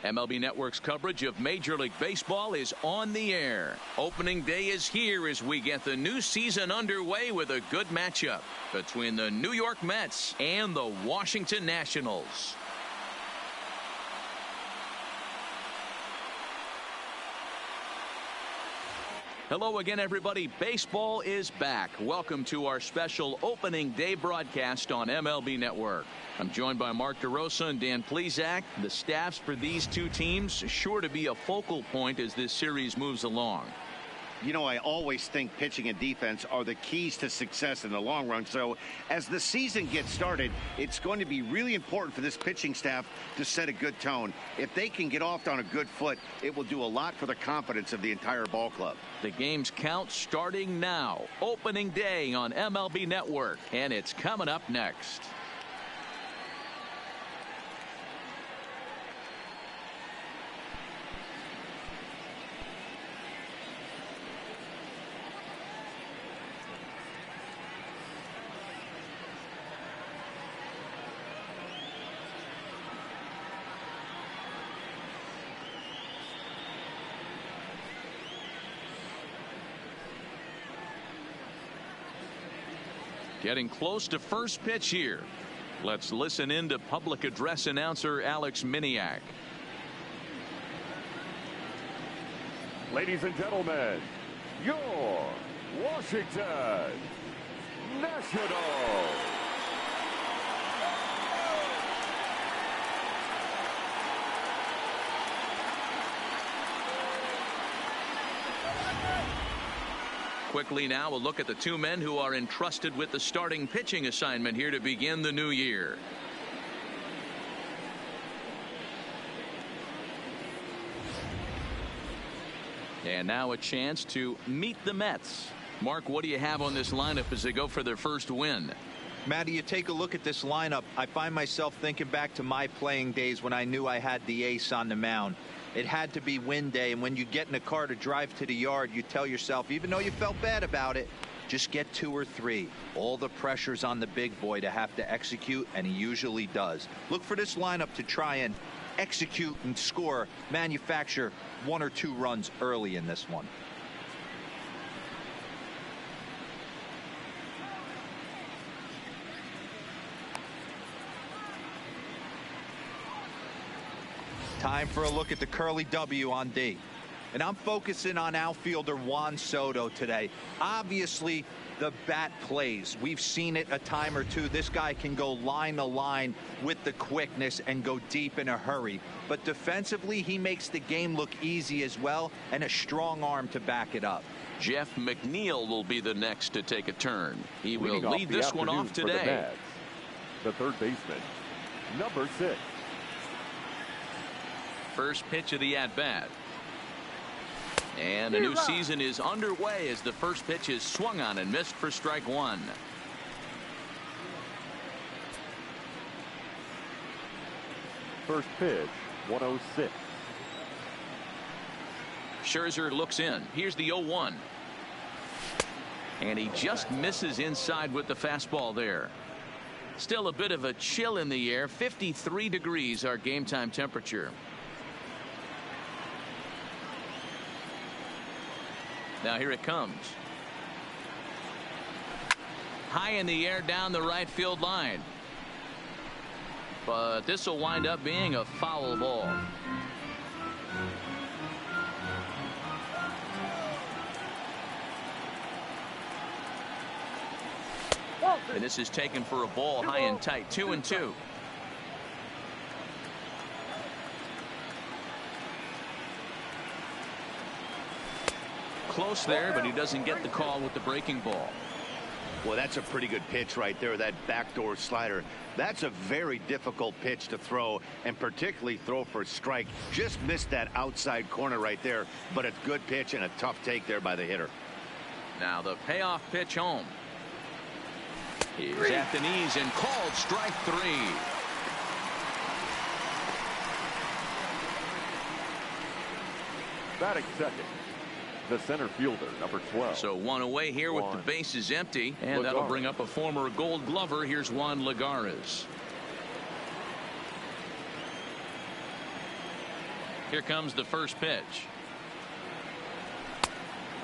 MLB Network's coverage of Major League Baseball is on the air. Opening day is here as we get the new season underway with a good matchup between the New York Mets and the Washington Nationals. Hello again, everybody. Baseball is back. Welcome to our special opening day broadcast on MLB Network. I'm joined by Mark DeRosa and Dan Plesac. The staffs for these two teams sure to be a focal point as this series moves along. You know, I always think pitching and defense are the keys to success in the long run. So as the season gets started, it's going to be really important for this pitching staff to set a good tone. If they can get off on a good foot, it will do a lot for the confidence of the entire ball club. The game's count starting now. Opening day on MLB Network, and it's coming up next. Getting close to first pitch here. Let's listen in to public address announcer Alex Miniak. Ladies and gentlemen, your Washington Nationals. Quickly now, a look at the two men who are entrusted with the starting pitching assignment here to begin the new year. And now a chance to meet the Mets. Mark, what do you have on this lineup as they go for their first win? Matty, you take a look at this lineup. I find myself thinking back to my playing days when I knew I had the ace on the mound. It had to be win day, and when you get in a car to drive to the yard, you tell yourself, even though you felt bad about it, just get 2 or 3. All the pressure's on the big boy to have to execute, and he usually does. Look for this lineup to try and execute and score, manufacture 1 or 2 runs early in this one. Time for a look at the Curly W on D. And I'm focusing on outfielder Juan Soto today. Obviously, the bat plays. We've seen it a time or two. This guy can go line to line with the quickness and go deep in a hurry. But defensively, he makes the game look easy as well, and a strong arm to back it up. Jeff McNeil will be the next to take a turn. He will lead this one off today. The third baseman, number 6. First pitch of the at-bat. And a new season is underway as the first pitch is swung on and missed for strike 1. First pitch, 106. Scherzer looks in. Here's the 0-1. And he just misses inside with the fastball there. Still a bit of a chill in the air. 53 degrees our game time temperature. Now here it comes. High in the air down the right field line. But this will wind up being a foul ball. And this is taken for a ball high and tight. 2-2. Close there, but he doesn't get the call with the breaking ball. Well, that's a pretty good pitch right there, that backdoor slider. That's a very difficult pitch to throw, and particularly throw for a strike. Just missed that outside corner right there, but a good pitch and a tough take there by the hitter. Now the payoff pitch home. He's at the knees and called strike 3. Batting second, the center fielder, number 12. So one away here with the bases empty, and that'll bring up a former Gold Glover. Here's Juan Lagares. Here comes the first pitch.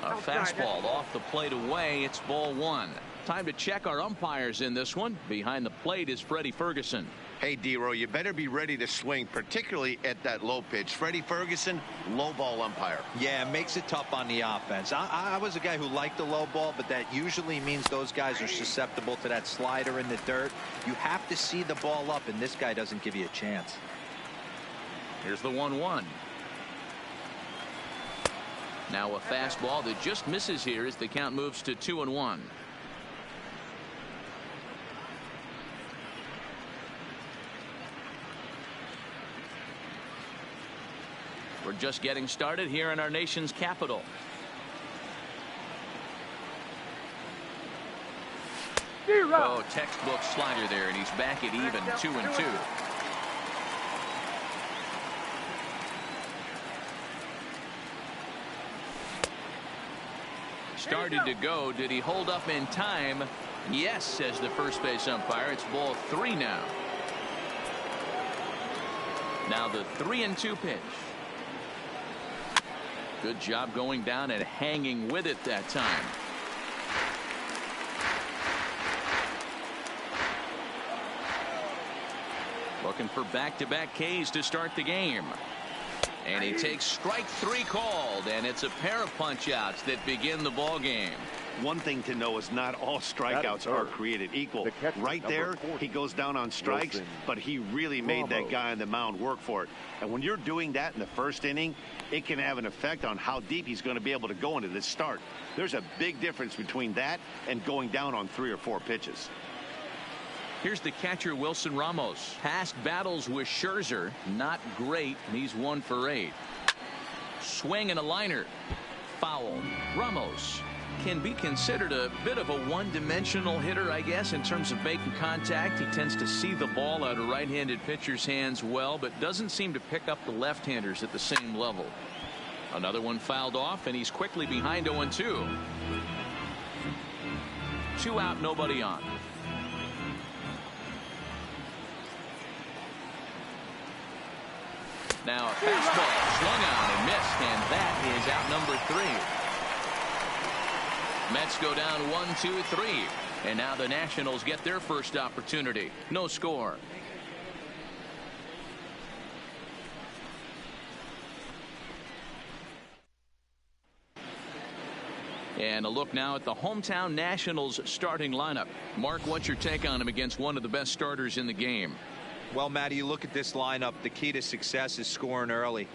A fastball off the plate away. It's ball one. Time to check our umpires in this one. Behind the plate is Freddie Ferguson. Hey, D-Row, you better be ready to swing, particularly at that low pitch. Freddie Ferguson, low ball umpire. Yeah, it makes it tough on the offense. I was a guy who liked the low ball, but that usually means those guys are susceptible to that slider in the dirt. You have to see the ball up, and this guy doesn't give you a chance. Here's the 1-1. Now a fastball that just misses here as the count moves to 2-1. We're just getting started here in our nation's capital. Oh, textbook slider there, and he's back at even 2-2. Started to go. Did he hold up in time? Yes, says the first base umpire. It's ball 3 now. Now the 3-2 pitch. Good job going down and hanging with it that time. Looking for back-to-back Ks to start the game. And he takes strike 3 called, and it's a pair of punch-outs that begin the ball game. One thing to know is not all strikeouts are created equal. Right there, he goes down on strikes, but he really made that guy on the mound work for it. And when you're doing that in the first inning, it can have an effect on how deep he's going to be able to go into this start. There's a big difference between that and going down on 3 or 4 pitches. Here's the catcher, Wilson Ramos. Past battles with Scherzer, not great. He's 1 for 8. Swing and a liner. Foul. Ramos can be considered a bit of a one-dimensional hitter, I guess, in terms of making contact. He tends to see the ball out of right-handed pitchers' hands well, but doesn't seem to pick up the left-handers at the same level. Another one fouled off, and he's quickly behind 0-2. 2 out, nobody on. Now a fastball swung on and missed, and that is out number 3. Mets go down 1-2-3, and now the Nationals get their first opportunity. No score. And a look now at the hometown Nationals starting lineup. Mark, what's your take on him against one of the best starters in the game? Well, Matty, you look at this lineup, the key to success is scoring early,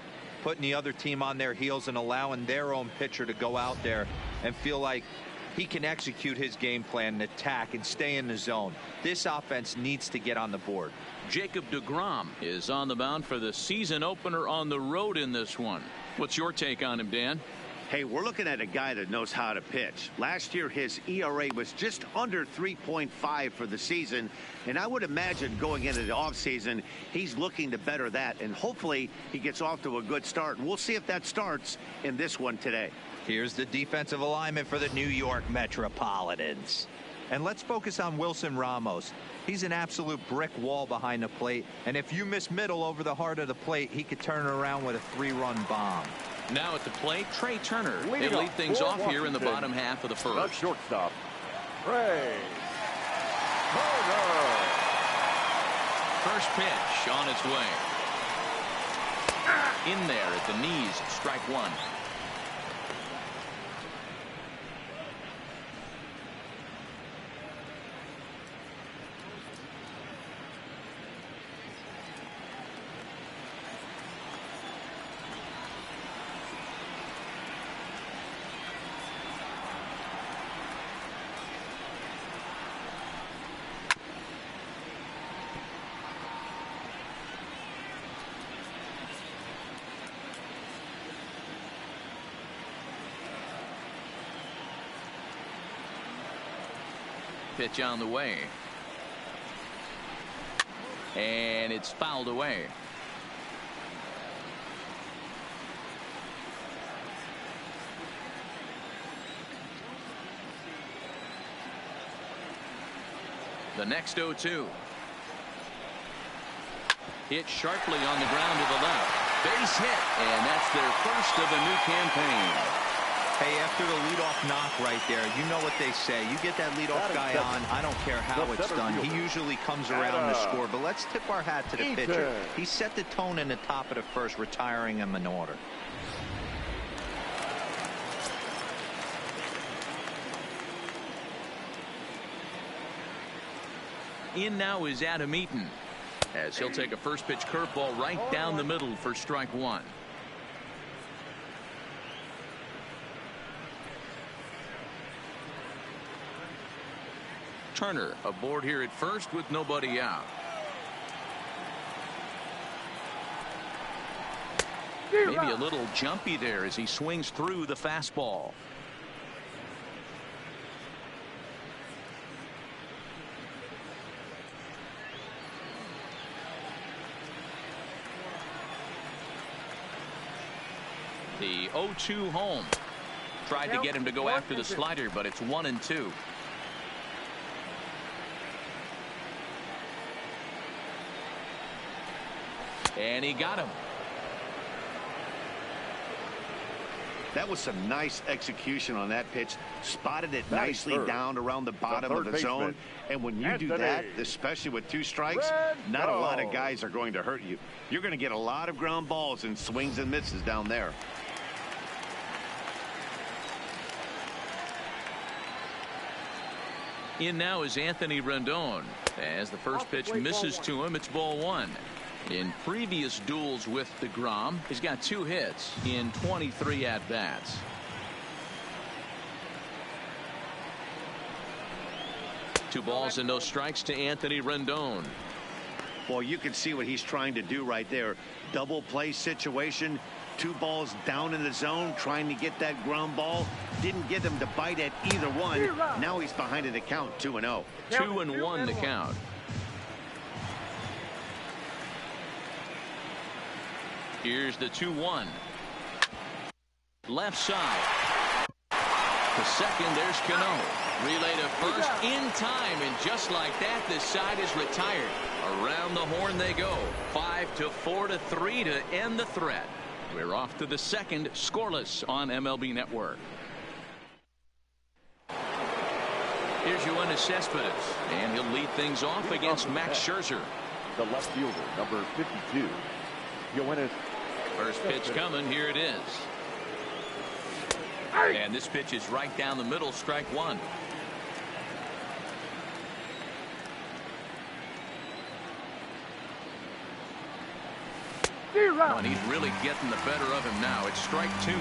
putting the other team on their heels and allowing their own pitcher to go out there and feel like he can execute his game plan and attack and stay in the zone. This offense needs to get on the board. Jacob deGrom is on the mound for the season opener on the road in this one. What's your take on him, Dan? Hey, we're looking at a guy that knows how to pitch. Last year, his ERA was just under 3.5 for the season, and I would imagine going into the offseason, he's looking to better that, and hopefully he gets off to a good start. And we'll see if that starts in this one today. Here's the defensive alignment for the New York Metropolitans. And let's focus on Wilson Ramos. He's an absolute brick wall behind the plate, and if you miss middle over the heart of the plate, he could turn it around with a 3-run bomb. Now at the plate, Trey Turner. They lead things off here in the bottom half of the first. The shortstop, Trey Turner. First pitch on its way. In there at the knees, strike 1. Pitch on the way, and it's fouled away. The next 0-2. Hit sharply on the ground to the left. base hit, and that's their first of the new campaign. Hey, after the leadoff knock right there, you know what they say. You get that leadoff guy on, I don't care how it's done. He usually comes around to score, but let's tip our hat to the pitcher. He set the tone in the top of the first, retiring him in order. In now is Adam Eaton, as he'll take a first pitch curveball right down the middle for strike one. Turner aboard here at first with nobody out. Maybe a little jumpy there as he swings through the fastball. The 0-2 home. Tried to get him to go after the slider, but it's 1-2. And he got him. That was some nice execution on that pitch. Spotted it nicely down around the bottom of the zone. And when you do that, especially with 2 strikes, not a lot of guys are going to hurt you. You're going to get a lot of ground balls and swings and misses down there. In now is Anthony Rendon. As the first pitch misses to him, it's ball 1. In previous duels with DeGrom, he's got 2 hits in 23 at-bats. Two balls and no strikes to Anthony Rendon. Well, you can see what he's trying to do right there. Double play situation. 2 balls down in the zone, trying to get that ground ball. Didn't get him to bite at either one. Now he's behind in the count, 2-0. 2-1 the count. Here's the 2-1. Left side. To second, there's Cano. Relay to first in time, and just like that, this side is retired. Around the horn they go. 5-4-3 to end the threat. We're off to the second, scoreless on MLB Network. Here's Yoenis Cespedes, and he'll lead things off against Max Scherzer. The left fielder, number 52, Yoenis. First pitch coming. Here it is. And this pitch is right down the middle. Strike 1. Oh, and he's really getting the better of him now. It's strike 2.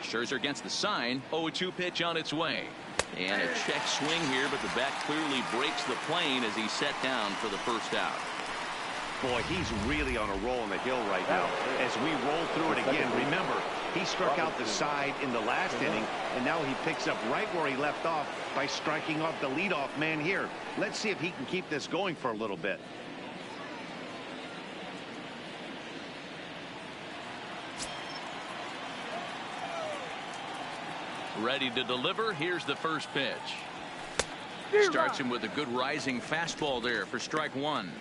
Scherzer against the sign. 0-2 pitch on its way. And a check swing here, but the bat clearly breaks the plane as he's set down for the first out. Boy, he's really on a roll on the hill right now. As we roll through it again, remember, he struck out the side in the last inning, and now he picks up right where he left off by striking off the leadoff man here. Let's see if he can keep this going for a little bit. Ready to deliver. Here's the first pitch. Starts him with a good rising fastball there for strike 1.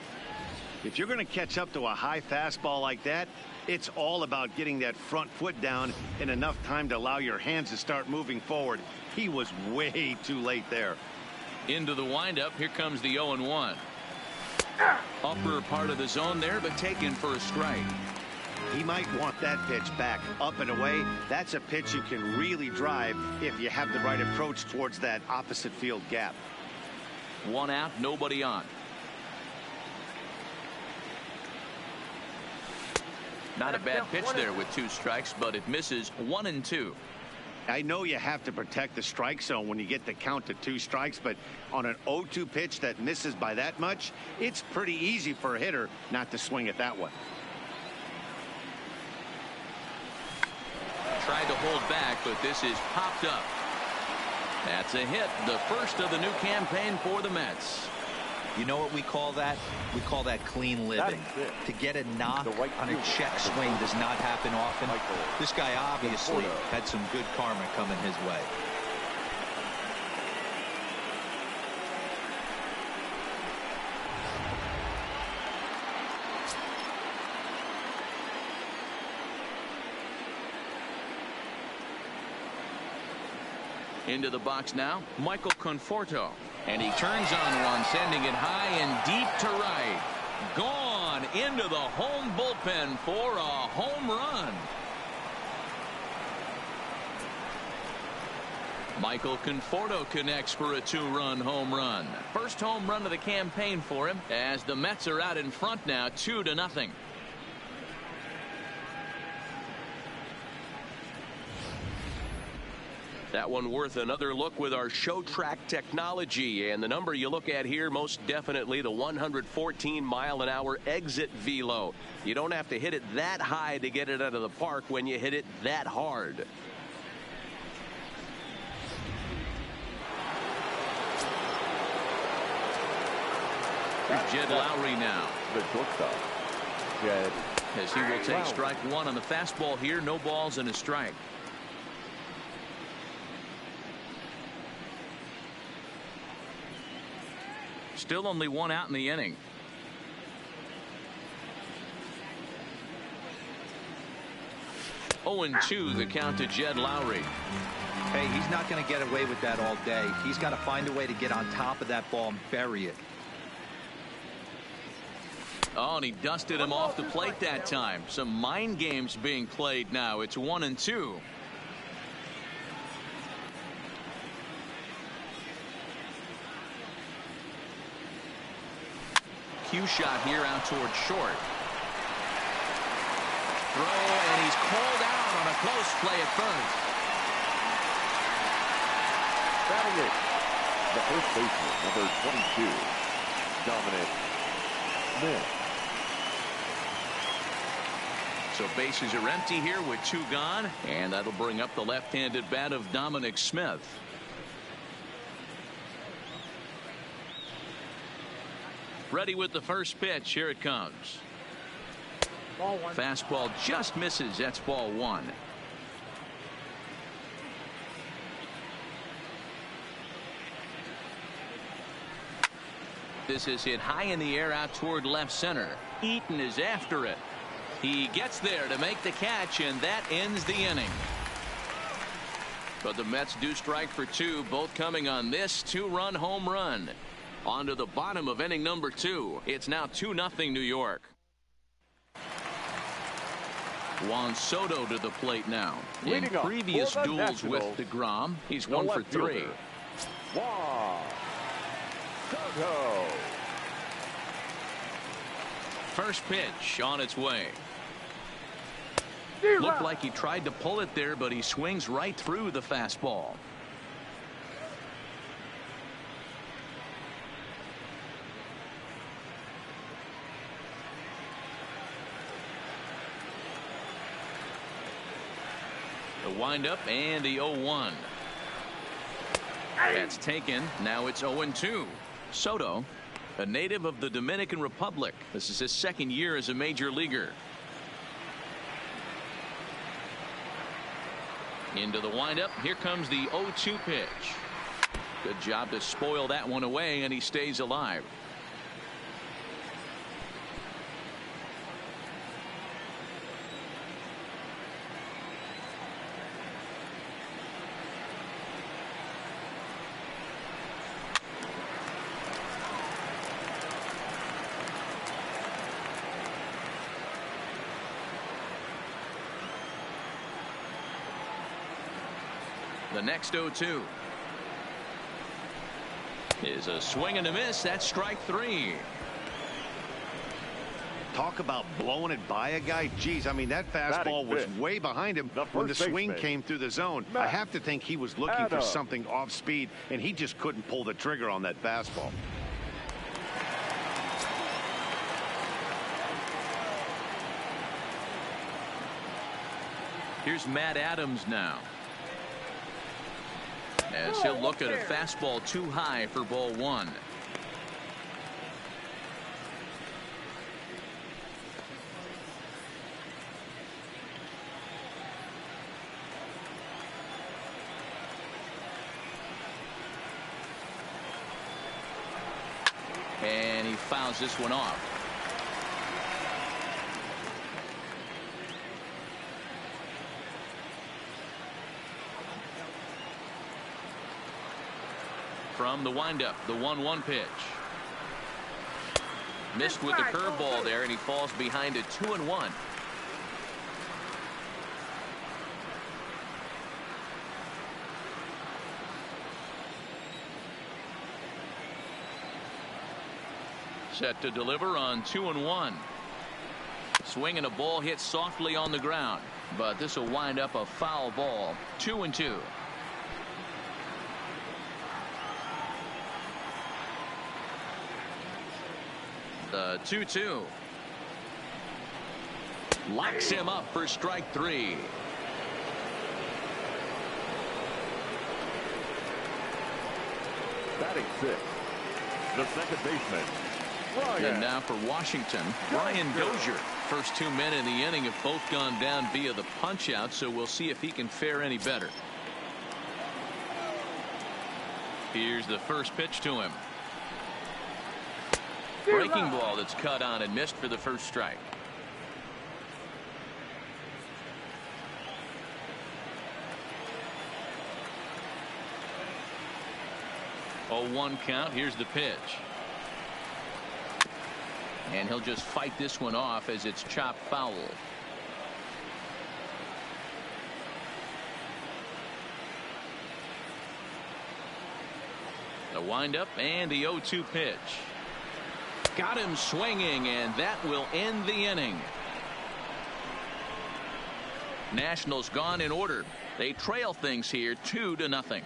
If you're going to catch up to a high fastball like that, it's all about getting that front foot down in enough time to allow your hands to start moving forward. He was way too late there. Into the windup. Here comes the 0-1. Upper part of the zone there, but taken for a strike. He might want that pitch back up and away. That's a pitch you can really drive if you have the right approach towards that opposite field gap. 1 out, nobody on. Not a bad pitch there with 2 strikes, but it misses. 1-2. I know you have to protect the strike zone when you get the count to 2 strikes, but on an 0-2 pitch that misses by that much, it's pretty easy for a hitter not to swing at that one. Tried to hold back, but this is popped up. That's a hit, the first of the new campaign for the Mets. You know what we call that? We call that clean living. To get a knock on a check swing does not happen often. This guy obviously had some good karma coming his way. Into the box now, Michael Conforto. And he turns on one, sending it high and deep to right. Gone into the home bullpen for a home run. Michael Conforto connects for a 2-run home run. First home run of the campaign for him, as the Mets are out in front now 2-0. That one worth another look with our show track technology, and the number you look at here, most definitely the 114-mile-an-hour exit velo. You don't have to hit it that high to get it out of the park when you hit it that hard. Here's Jed Lowry now. The shortstop, Jed. As he will take strike one on the fastball here. No balls and a strike. Still only one out in the inning. Oh, and 2 the count to Jed Lowry. Hey, he's not going to get away with that all day. He's got to find a way to get on top of that ball and bury it. Oh, and he dusted him off the plate that time. Some mind games being played now. It's 1-2. Cue shot here out toward short. Throw, and he's called out on a close play at first. Batting it, the first baseman, number 22, Dominic Smith. So bases are empty here with 2 gone, and that'll bring up the left-handed bat of Dominic Smith. Ready with the first pitch. Here it comes. Ball 1. Fastball just misses. That's ball 1. This is hit high in the air out toward left center. Eaton is after it. He gets there to make the catch, and that ends the inning. But the Mets do strike for 2, both coming on this 2-run home run. On to the bottom of inning number 2. It's now 2-0 New York. Juan Soto to the plate now. In Leading previous up for the duels with Nationals, DeGrom, he's the 1 for left 3. fielder, Juan Soto. First pitch on its way. Looked like he tried to pull it there, but he swings right through the fastball. The windup and the 0-1. That's taken. Now it's 0-2. Soto, a native of the Dominican Republic. This is his second year as a major leaguer. Into the windup. Here comes the 0-2 pitch. Good job to spoil that one away, and he stays alive. The next 0-2 is a swing and a miss. That's strike 3. Talk about blowing it by a guy. Geez, I mean, that fastball was way behind him when the swing came through the zone. I have to think he was looking for something off speed, and he just couldn't pull the trigger on that fastball. Here's Matt Adams now, as he'll look at a fastball too high for ball 1. And he fouls this one off. from the windup, the 1-1 pitch. Missed with the curveball there, and he falls behind a 2-1. Set to deliver on 2-1. Swing and a ball hit softly on the ground, but this will wind up a foul ball. 2-2. The 2-2. Locks him up for strike 3. Batting 6, the second baseman. And now for Washington, Brian Dozier. First 2 men in the inning have both gone down via the punch out, so we'll see if he can fare any better. Here's the first pitch to him. Breaking ball that's cut on and missed for the first strike. Oh, 1 count. Here's the pitch. And he'll just fight this one off as it's chopped foul. The windup and the 0-2 pitch. Got him swinging, and that will end the inning. Nationals gone in order. They trail things here 2-0.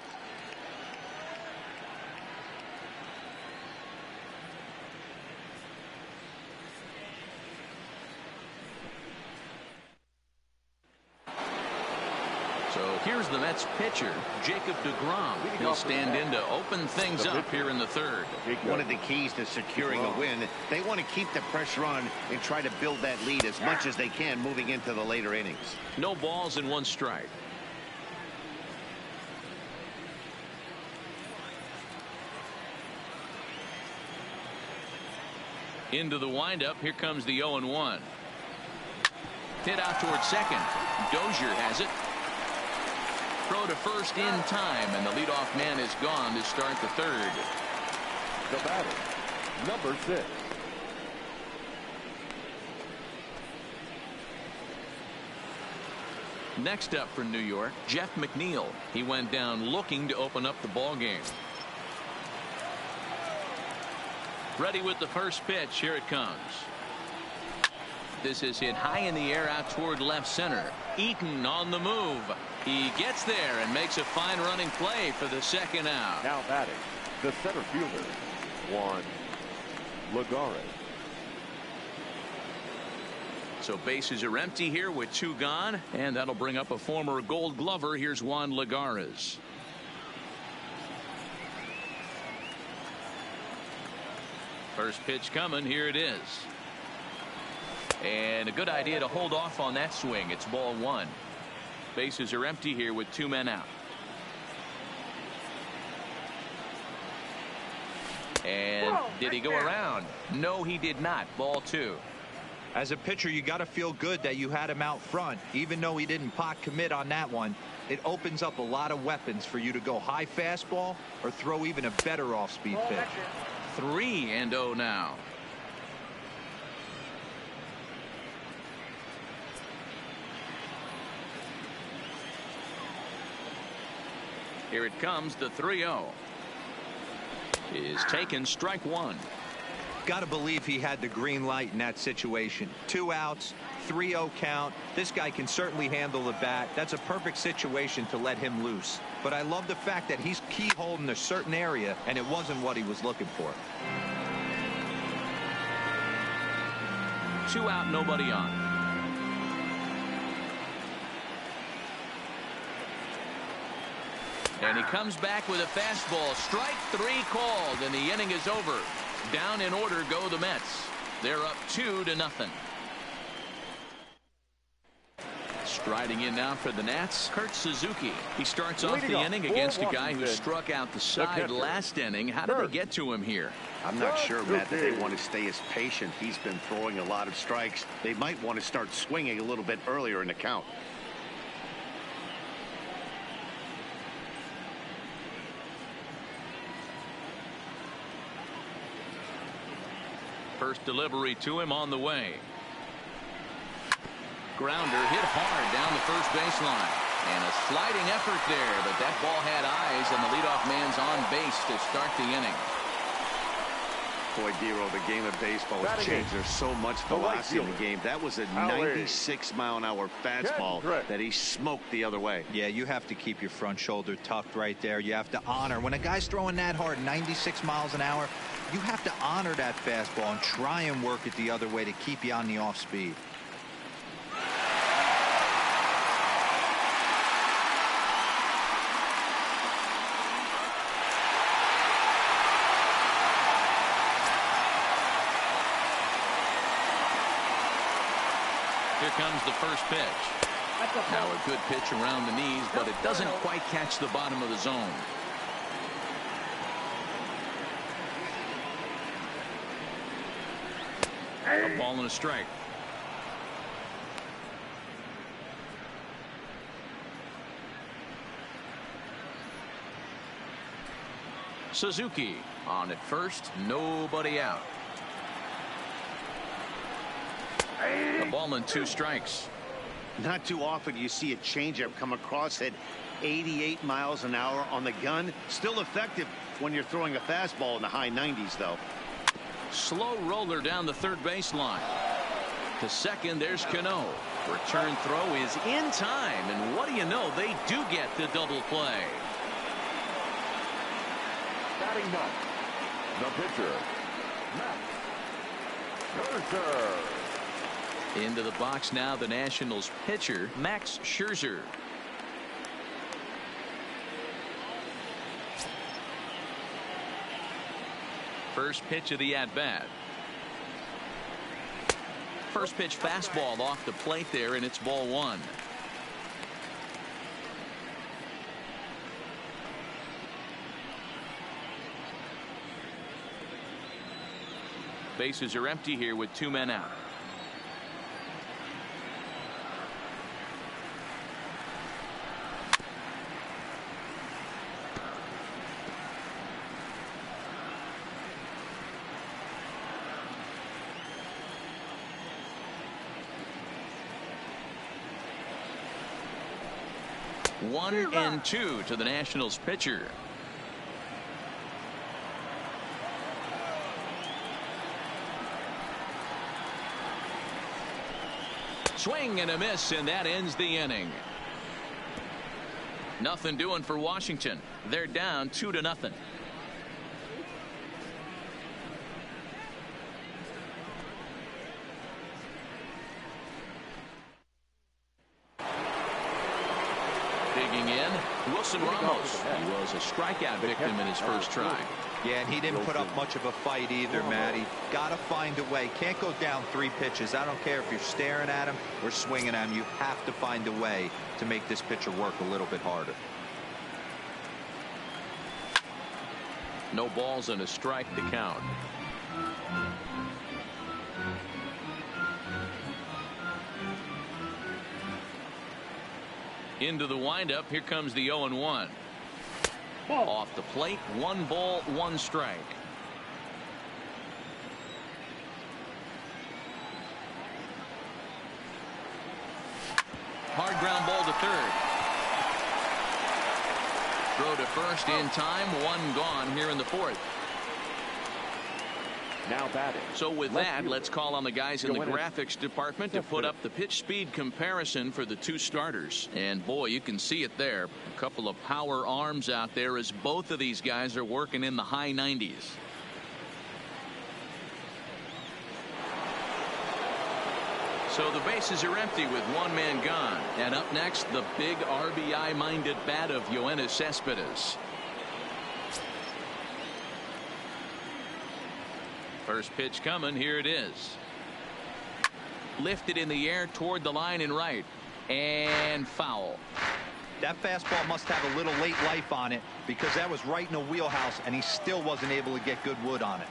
So here's the Mets pitcher, Jacob deGrom. He'll stand in to open things up here in the third. One of the keys to securing a win, they want to keep the pressure on and try to build that lead as much as they can moving into the later innings. No balls and 1 strike. Into the windup. Here comes the 0-1. Hit out towards second. Dozier has it. Throw to first in time, and the leadoff man is gone to start the third. The batter, number 6. Next up for New York, Jeff McNeil. He went down looking to open up the ball game. Ready with the first pitch. Here it comes. This is hit high in the air out toward left center. Eaton on the move. He gets there and makes a fine running play for the second out. Now batting, the center fielder, Juan Lagares. So bases are empty here with 2 gone, and that'll bring up a former Gold Glover. Here's Juan Lagares. First pitch coming. Here it is. And a good idea to hold off on that swing. It's ball 1. Bases are empty here with 2 men out. And did he go around? No, he did not. Ball 2. As a pitcher, you got to feel good that you had him out front. Even though he didn't pot commit on that one, it opens up a lot of weapons for you to go high fastball or throw even a better off-speed pitch. 3-0 now. Here it comes. The 3-0 is taken. Strike 1. Got to believe he had the green light in that situation. 2 outs, 3-0 count. This guy can certainly handle the bat. That's a perfect situation to let him loose. But I love the fact that he's keyholed in a certain area, and it wasn't what he was looking for. 2 out, nobody on. And he comes back with a fastball. Strike 3 called, and the inning is over. Down in order go the Mets. They're up 2-0. Striding in now for the Nats, Kurt Suzuki. He starts off the inning against a guy who struck out the side last inning. How did they get to him here? I'm not sure, Matt, that they want to stay as patient. He's been throwing a lot of strikes. They might want to start swinging a little bit earlier in the count. First delivery to him on the way. Grounder hit hard down the first baseline. And a sliding effort there, but that ball had eyes, and the leadoff man's on base to start the inning. Boy, Dero, the game of baseball has changed. There's so much velocity in the game. That was a 96-mile-an-hour fastball that he smoked the other way. Yeah, you have to keep your front shoulder tucked right there. You have to honor. When a guy's throwing that hard, 96 miles an hour, you have to honor that fastball and try and work it the other way to keep you on the off speed. Here comes the first pitch. Now a good pitch around the knees, but it doesn't quite catch the bottom of the zone. A ball and a strike. Suzuki on at first, nobody out. A ball and 2 strikes. Not too often you see a changeup come across at 88 miles an hour on the gun. Still effective when you're throwing a fastball in the high 90s, though. Slow roller down the third baseline. To second, there's Cano. Return throw is in time, and what do you know? They do get the double play. Batting ninth, the pitcher, Max Scherzer. Into the box now, the Nationals pitcher, Max Scherzer. First pitch of the at-bat. First pitch fastball off the plate there, and it's ball 1. Bases are empty here with 2 men out. One and 2 to the Nationals pitcher. Swing and a miss, and that ends the inning. Nothing doing for Washington. They're down 2-0. Digging in, Wilson Ramos. He was a strikeout victim in his first try. Yeah, and he didn't put up much of a fight either, Matty. Got to find a way. Can't go down 3 pitches. I don't care if you're staring at him or swinging at him. You have to find a way to make this pitcher work a little bit harder. No balls and a strike to count. Into the windup. Here comes the 0-1. Off the plate, 1 ball, 1 strike. Hard ground ball to third. Throw to first in time. 1 gone here in the 4th. Now batting. So with that, let's call on the guys in the graphics department to put up the pitch speed comparison for the 2 starters. And boy, you can see it there. A couple of power arms out there as both of these guys are working in the high 90s. So the bases are empty with 1 man gone. And up next, the big RBI-minded bat of Yoenis Cespedes. First pitch coming. Here it is. Lifted in the air toward the line and right. And foul. That fastball must have a little late life on it because that was right in the wheelhouse and he still wasn't able to get good wood on it.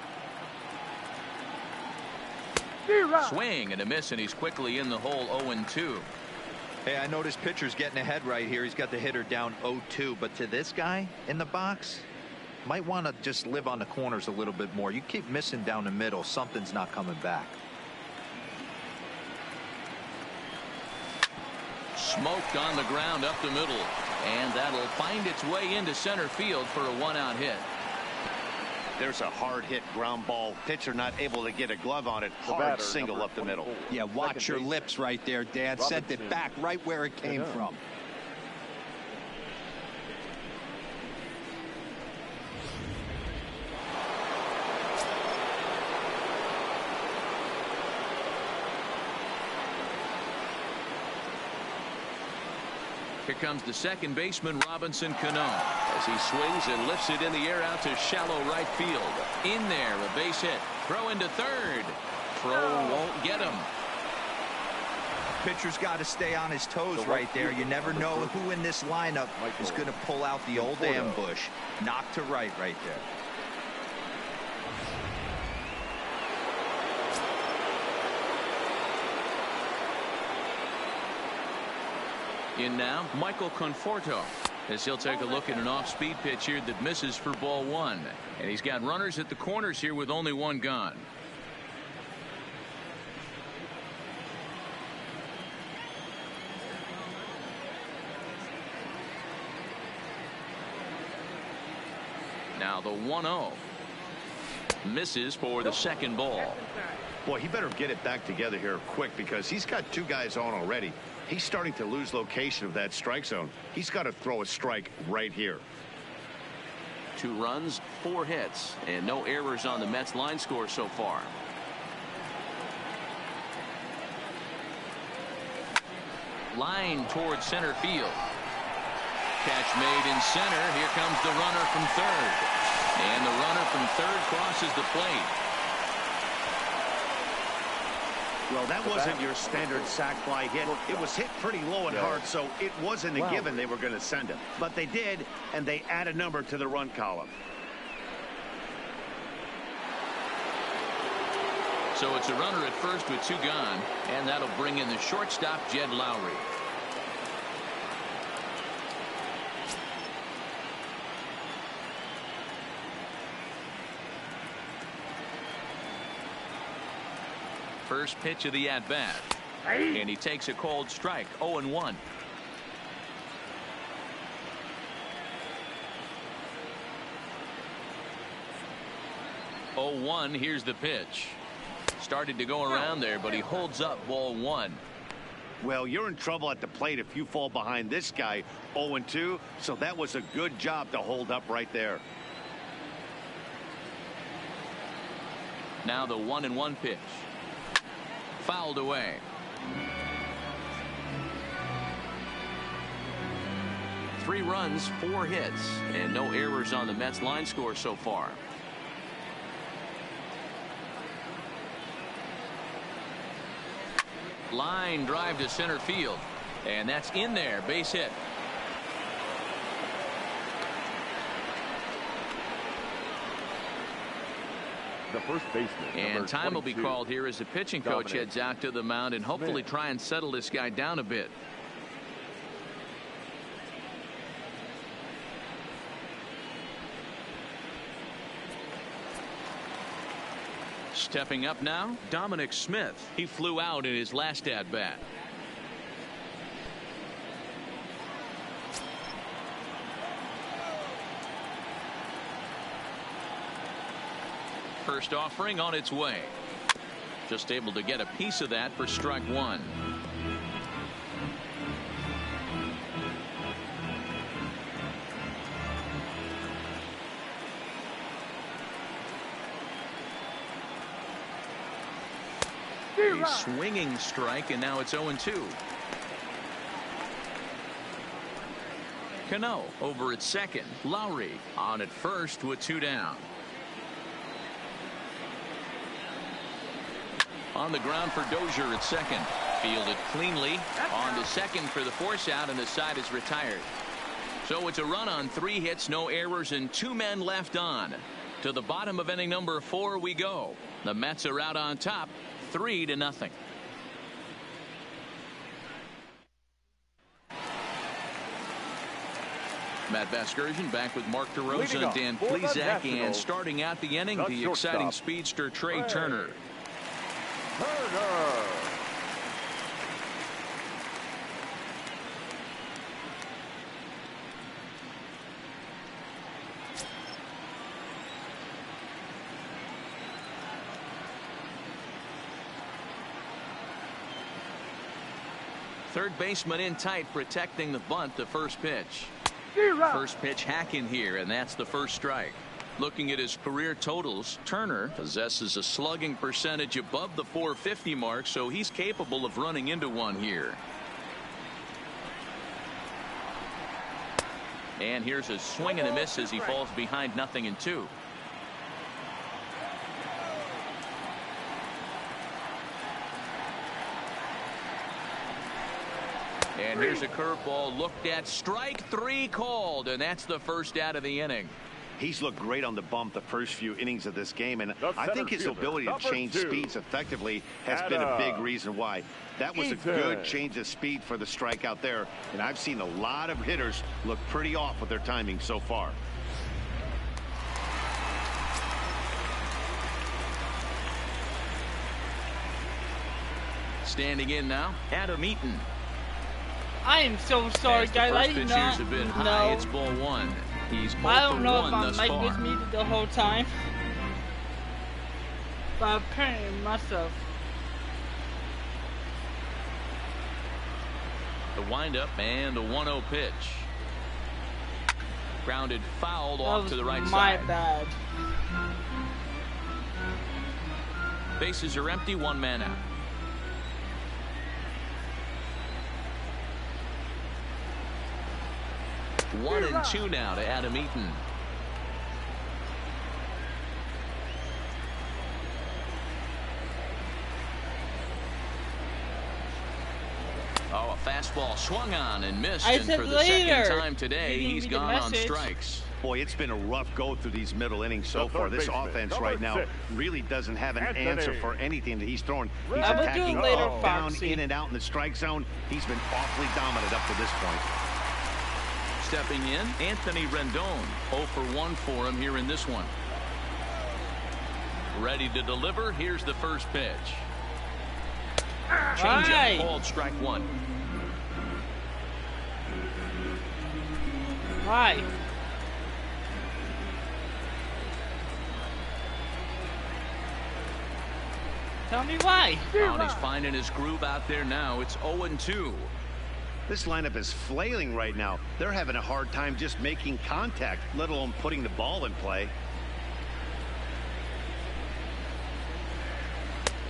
Swing and a miss, and he's quickly in the hole. 0-2. Hey, I know this pitcher's getting ahead right here. He's got the hitter down 0-2, but to this guy in the box, Might want to just live on the corners a little bit more. You keep missing down the middle, something's not coming back. Smoked on the ground up the middle, and that'll find its way into center field for a one-out hit. There's a hard hit ground ball. Pitcher not able to get a glove on it. Hard single up the middle. Yeah, watch your lips right there, Dan. Sent it back right where it came from. Here comes the second baseman, Robinson Cano, as he swings and lifts it in the air out to shallow right field. In there, a base hit. Throw into third. Throw won't get him. Pitcher's got to stay on his toes right there. You never know who in this lineup is going to pull out the old ambush. Knock to right there. In now, Michael Conforto, as he'll take a look at an off-speed pitch here that misses for ball one. And he's got runners at the corners here with only one gone. Now the 1-0. Misses for the second ball. Boy, he better get it back together here quick because he's got two guys on already. He's starting to lose location of that strike zone. He's got to throw a strike right here. 2 runs, 4 hits, and no errors on the Mets line score so far. Line towards center field. Catch made in center. Here comes the runner from third. And the runner from third crosses the plate. Well, that wasn't your standard sac fly hit. It was hit pretty low and hard, so it wasn't a given they were going to send him. But they did, and they add a number to the run column. So it's a runner at first with 2 gone, and that'll bring in the shortstop, Jed Lowry. First pitch of the at-bat. And he takes a cold strike. 0-1. Here's the pitch. Started to go around there, but he holds up ball 1. Well, you're in trouble at the plate if you fall behind this guy 0-2. So that was a good job to hold up right there. Now the 1-1 pitch. Fouled away. Three runs, 4 hits, and no errors on the Mets line score so far. Line drive to center field, and that's in there. Base hit. The first baseman. And time will be called here as the pitching coach heads out to the mound and hopefully try and settle this guy down a bit. Stepping up now, Dominic Smith. He flew out in his last at bat. First offering on its way. Just able to get a piece of that for strike 1. A swinging strike, and now it's 0-2. Cano over at second. Lowry on at first with 2 down. On the ground for Dozier at second. Fielded cleanly. On to second for the force out, and the side is retired. So it's a run on 3 hits, no errors, and 2 men left on. To the bottom of inning number 4 we go. The Mets are out on top, 3-0. Matt Vasgersian back with Mark DeRosa and Dan Plesac, and starting out the inning, the exciting speedster Trey Turner. Third baseman in tight, protecting the bunt. The first pitch. First pitch hack in here, and that's the first strike. Looking at his career totals, Turner possesses a slugging percentage above the .450 mark, so he's capable of running into one here. And here's a swing and a miss as he falls behind 0-2. And here's a curveball looked at. Strike 3 called, and that's the first out of the inning. He's looked great on the bump the first few innings of this game, and I think his ability to change speeds effectively has been a big reason why. That was a good change of speed for the strikeout there, and I've seen a lot of hitters look pretty off with their timing so far. Standing in now, Adam Eaton. I am so sorry, guys. I did not have been know. high. It's ball 1. He's I don't know if my my mic was muted the whole time, but apparently it must have. The windup and a 1-0 pitch. Grounded fouled off to the right side. My bad. Bases are empty. 1 man out. One and 2 now to Adam Eaton. Oh, a fastball swung on and missed. And for the second time today, he's gone on strikes. Boy, it's been a rough go through these middle innings so far. This offense right now really doesn't have an answer for anything that he's throwing. He's attacking up, down, in and out in the strike zone. He's been awfully dominant up to this point. Stepping in, Anthony Rendon. 0 for 1 for him here in this one. Ready to deliver. Here's the first pitch. Changeup called, strike 1. Why? Tell me why. Oh, he's finding his groove out there now. It's 0-2. This lineup is flailing right now. They're having a hard time just making contact, let alone putting the ball in play.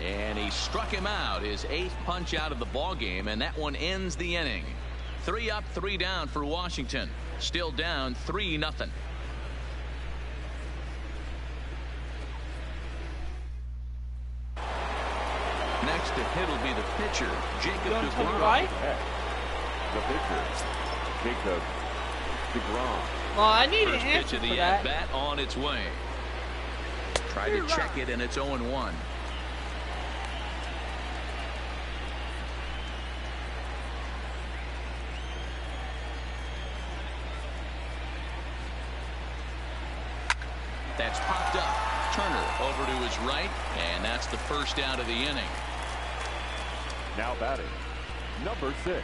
And he struck him out, his 8th punch out of the ball game, and that one ends the inning. 3 up, 3 down for Washington. Still down 3-0. Next to hit will be the pitcher, Jacob DeGrom. The pitcher, Jacob DeGrom. Well, I need an First answer pitch of for the that. at-bat on its way. Tried to check it, and it's 0-1. That's popped up. Turner over to his right, and that's the first out of the inning. Now batting, number 6.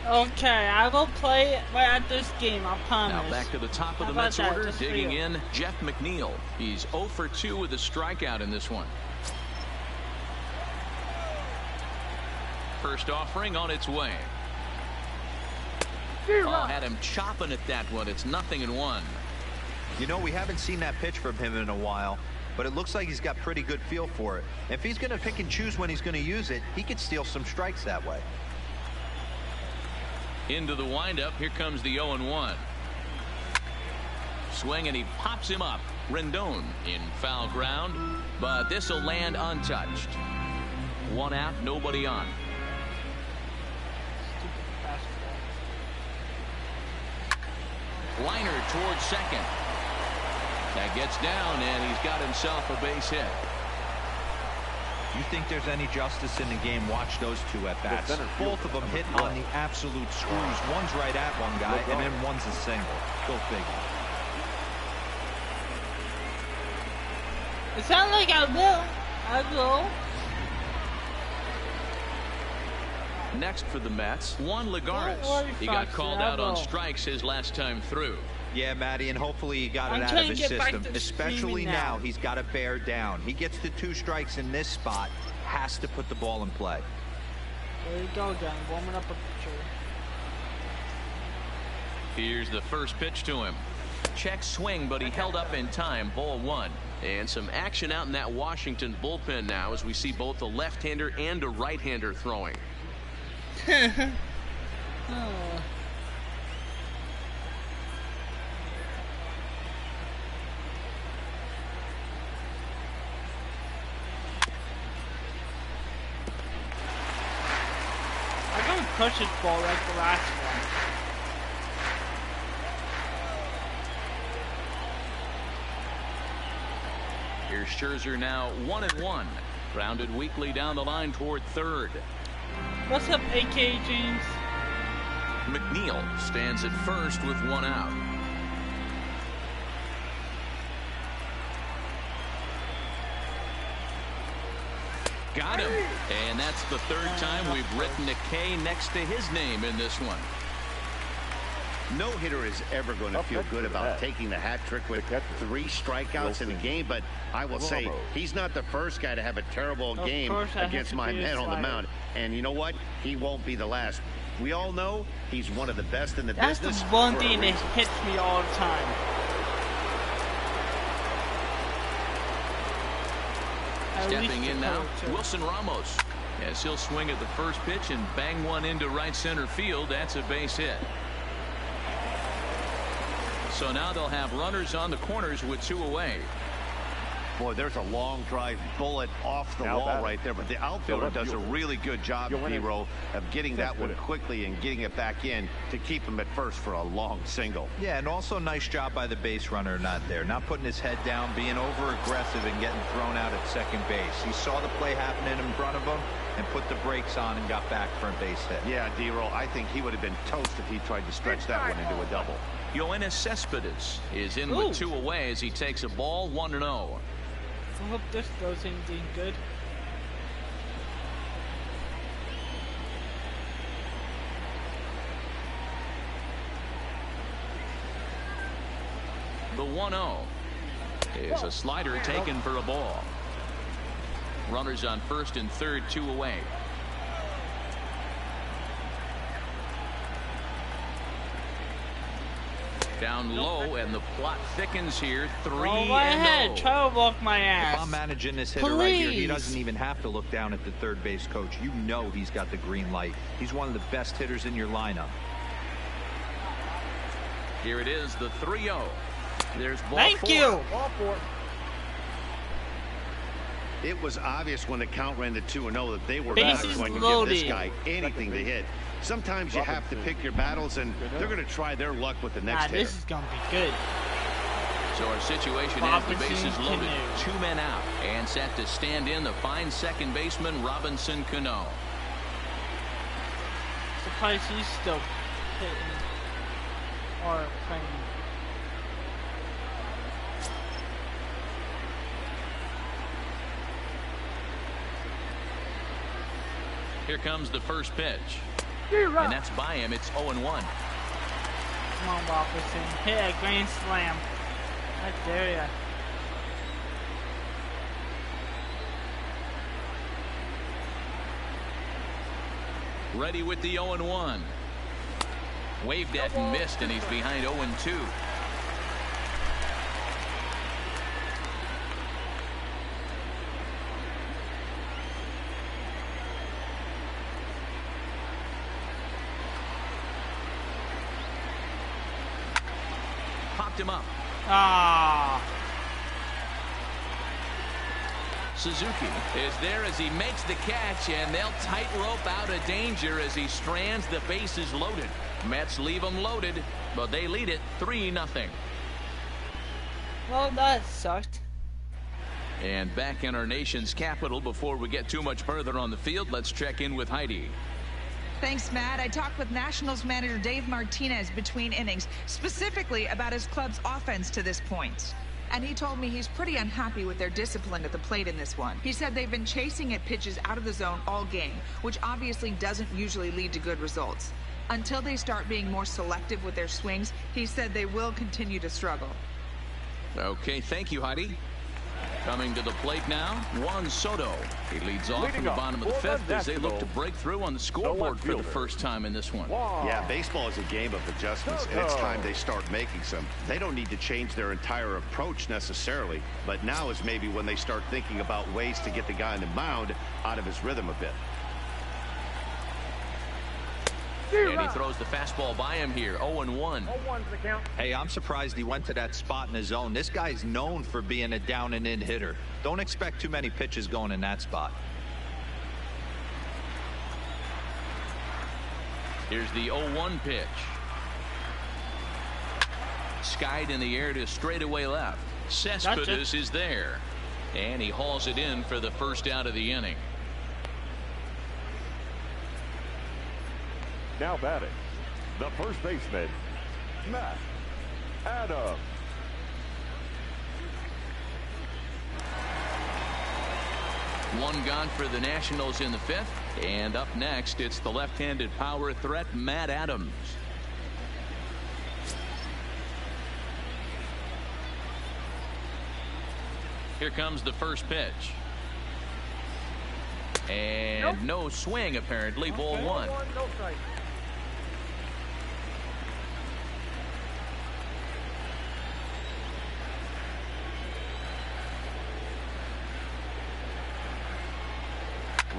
Okay, I will play right at this game, I promise. Now back to the top of the Mets order, digging in, Jeff McNeil. He's 0 for 2 with a strikeout in this one. First offering on its way. Oh, had him chopping at that one. It's 0-1. You know, we haven't seen that pitch from him in a while, but it looks like he's got pretty good feel for it. If he's going to pick and choose when he's going to use it, he could steal some strikes that way. Into the windup. Here comes the 0-1. Swing, and he pops him up. Rendon in foul ground, but this will land untouched. 1 out, nobody on. Liner towards second. That gets down, and he's got himself a base hit. You think there's any justice in the game, watch those two at bats. Both of them hit on the absolute screws. One's right at one guy, and then one's a single. Go figure. It sounds like I will. Next for the Mets, Juan Lagares. He got called out on strikes his last time through. Yeah, Matty, and hopefully he got it out of his system. Especially now, he's got to bear down. He gets the 2 strikes in this spot, has to put the ball in play. There you go, John. Warming up a pitcher. Here's the first pitch to him. Check swing, but he held up in time. Ball 1. And some action out in that Washington bullpen now as we see both a left-hander and a right-hander throwing. Oh. I'm gonna push this ball like the last one. Here's Scherzer now 1-1. Grounded weakly down the line toward third. What's up, AK James? McNeil stands at first with 1 out. Got him. And that's the 3rd time we've written a K next to his name in this one. No hitter is ever going to feel good about taking the hat trick with 3 strikeouts in a game, but I will say he's not the first guy to have a terrible game against my man on the mound. And you know what? He won't be the last. We all know he's one of the best in the business. That's the one thing that hits me all the time. Stepping in now, Wilson Ramos. As he'll swing at the first pitch and bang one into right center field. That's a base hit. So now they'll have runners on the corners with 2 away. Boy, there's a long drive bullet off the wall right there, but the outfielder does a really good job, Hero, of getting that one quickly and getting it back in to keep him at first for a long single. Yeah, and also nice job by the base runner not there. Not putting his head down, being over-aggressive and getting thrown out at second base. He saw the play happening in front of him and put the brakes on and got back for a base hit. Yeah, D-Roll, I think he would have been toast if he tried to stretch that one into a double. Yoenis Cespedes is in with 2 away as he takes a ball 1-0. I hope this goes anything good. The 1-0 is a slider taken for a ball. Runners on first and third, 2 away. Down low, and the plot thickens here. 3-0. Try to walk my ass. If I'm managing this hitter right here, he doesn't even have to look down at the third base coach. You know he's got the green light. He's one of the best hitters in your lineup. Here it is, the 3-0. There's ball 4. Thank you. Ball 4. It was obvious when the count ran to 2-0 that they were Bases not going to loaded. give this guy anything to hit. Sometimes you have to pick your battles, and they're going to try their luck with the next hitter. This is going to be good. So our situation is the bases loaded, 2 men out, and set to stand in the fine second baseman Robinson Cano. Surprised he's still hitting or playing. Here comes the first pitch. And that's by him. It's 0-1. Come on, Robinson. Hit a grand slam. I dare ya. Ready with the 0-1. Waved at and missed, and he's behind 0-2. Popped him up. Suzuki is there as he makes the catch, and they'll tightrope out of danger as he strands. The bases loaded. Mets leave them loaded, but they lead it 3-0. Well, that sucked. And back in our nation's capital, before we get too much further on the field, let's check in with Heidi. Thanks, Matt. I talked with Nationals manager Dave Martinez between innings, specifically about his club's offense to this point. And he told me he's pretty unhappy with their discipline at the plate in this one. He said they've been chasing at pitches out of the zone all game, which obviously doesn't usually lead to good results. Until they start being more selective with their swings, he said they will continue to struggle. Okay, thank you, Heidi. Coming to the plate now, Juan Soto. He leads off in the bottom of the fifth as they look to break through on the scoreboard for the first time in this one. Yeah, baseball is a game of adjustments, and it's time they start making some. They don't need to change their entire approach necessarily, but now is maybe when they start thinking about ways to get the guy on the mound out of his rhythm a bit. And he throws the fastball by him here, 0-1. Hey, I'm surprised he went to that spot in his zone. This guy's known for being a down and in hitter. Don't expect too many pitches going in that spot. Here's the 0-1 pitch. Skied in the air to straightaway left. Cespedes is there. And he hauls it in for the first out of the inning. Now batting, the first baseman, Matt Adams. One gone for the Nationals in the fifth. And up next, it's the left-handed power threat, Matt Adams. Here comes the first pitch. And no swing, apparently. Ball one.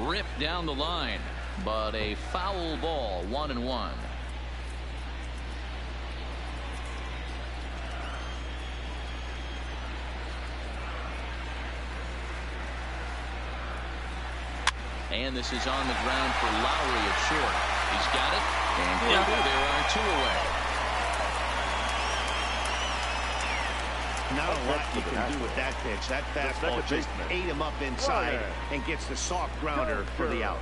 Ripped down the line, but a foul ball, 1-1. And this is on the ground for Lowry at short. He's got it, and there are two away. Not a lot you can do with that pitch. That fastball just ate him up inside and gets the soft grounder for the out.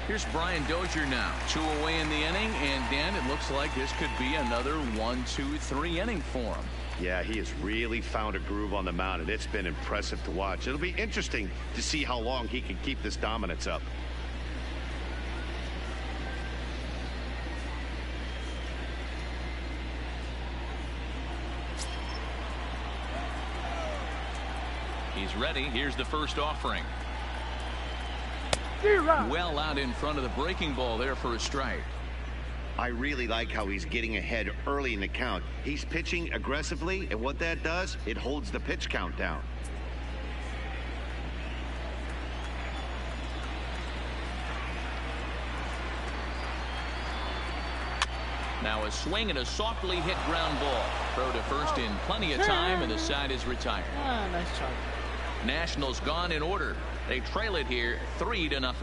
Here's Brian Dozier now. 2 away in the inning, and Dan, it looks like this could be another 1-2-3 inning for him. Yeah, he has really found a groove on the mound, and it's been impressive to watch. It'll be interesting to see how long he can keep this dominance up. He's ready. Here's the first offering. Well out in front of the breaking ball there for a strike. I really like how he's getting ahead early in the count. He's pitching aggressively, and what that does, it holds the pitch count down. Now a swing and a softly hit ground ball. Throw to first in plenty of time, and the side is retired. Nice job. Nationals gone in order. They trail it here 3-0.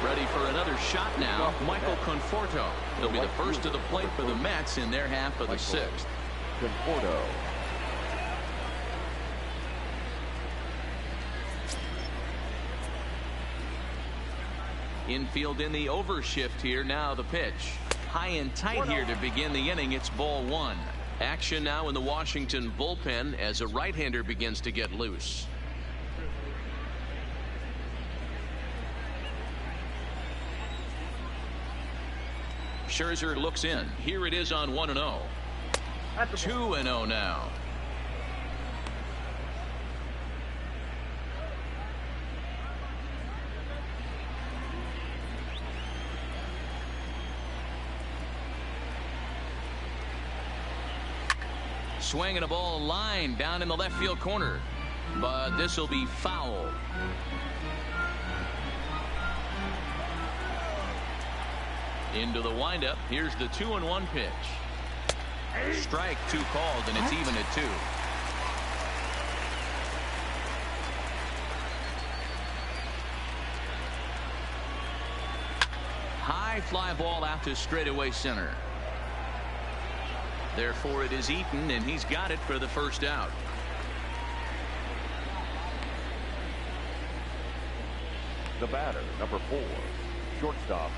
Ready for another shot now, Michael Conforto. He'll be the first to the plate for the Mets in their half of the sixth. Conforto. Infield in the overshift here. Now the pitch. High and tight here to begin the inning. It's ball one. Action now in the Washington bullpen as a right-hander begins to get loose. Scherzer looks in. Here it is on 1-0. 2-0 now. Swinging a ball line down in the left field corner, but this will be foul. Into the windup. Here's the 2-1 pitch. Strike two called, and it's even at 2. high fly ball out to straightaway center. Therefore, it is Eaton, and he's got it for the first out. The batter, number 4, shortstop,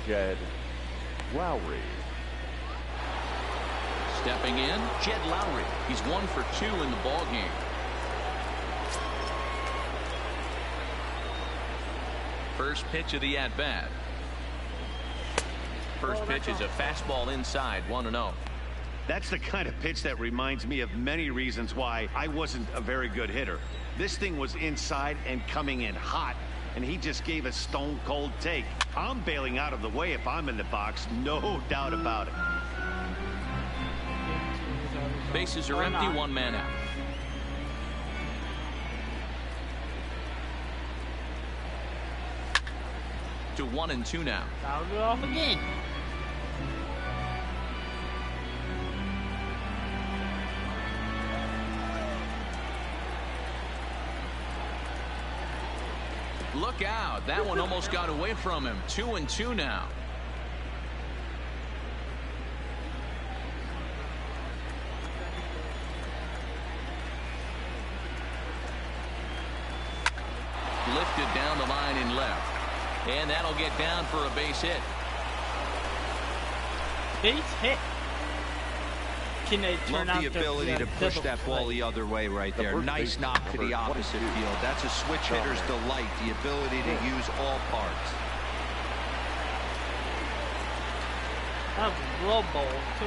Jed Lowry. Stepping in, Jed Lowry. He's 1 for 2 in the ball game. First pitch of the at-bat. First pitch is a fastball inside, 1-0. That's the kind of pitch that reminds me of many reasons why I wasn't a very good hitter. This thing was inside and coming in hot, and he just gave a stone cold take. I'm bailing out of the way if I'm in the box, no doubt about it. Bases are empty, 1 man out. To 1 and 2 now. Fouled it off again. Look out. That one almost got away from him. 2 and 2 now. Lifted down the line in left. And that'll get down for a base hit. Base hit. Can they turn Love the ability to push double that ball play? the other way right there. first Nice baseman, knock to number the opposite 22. field. That's a switch hitter's delight, the ability to use all parts. That was a low ball, too.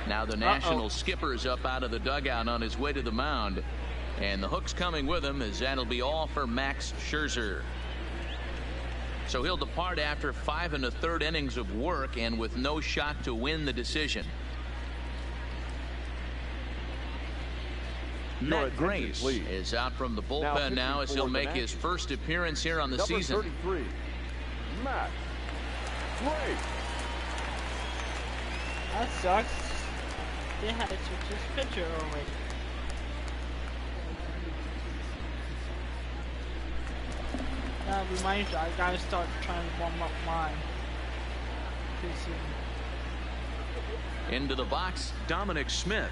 Now the National skipper is up out of the dugout on his way to the mound. And the hook's coming with him, as that'll be all for Max Scherzer. So he'll depart after 5 1/3 innings of work and with no shot to win the decision. Matt Grace is out from the bullpen now as he'll make his first appearance here on the season. Number 33, Matt Grace. That sucks. They had to switch his pitcher already. That reminds me, I gotta start trying to warm up mine. Into the box, Dominic Smith.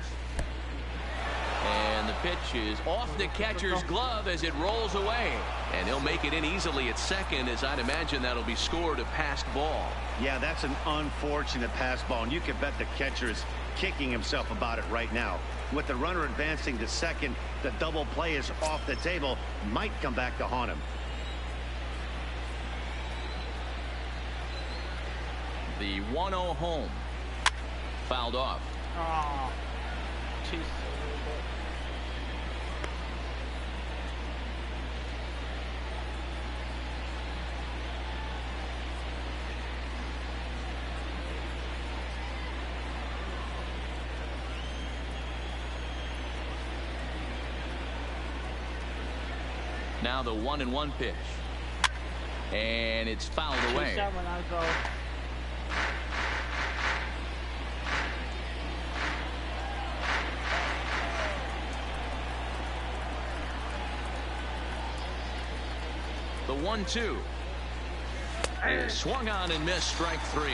And the pitch is off the catcher's glove as it rolls away. And he'll make it in easily at second, as I'd imagine that'll be scored a passed ball. Yeah, that's an unfortunate pass ball, and you can bet the catcher is kicking himself about it right now. With the runner advancing to second, the double play is off the table, might come back to haunt him. The 1-0 home. Fouled off. Oh, jeez. Now the 1-1 pitch. And it's fouled away. That when I go. The 1-2 is swung on and missed, strike 3.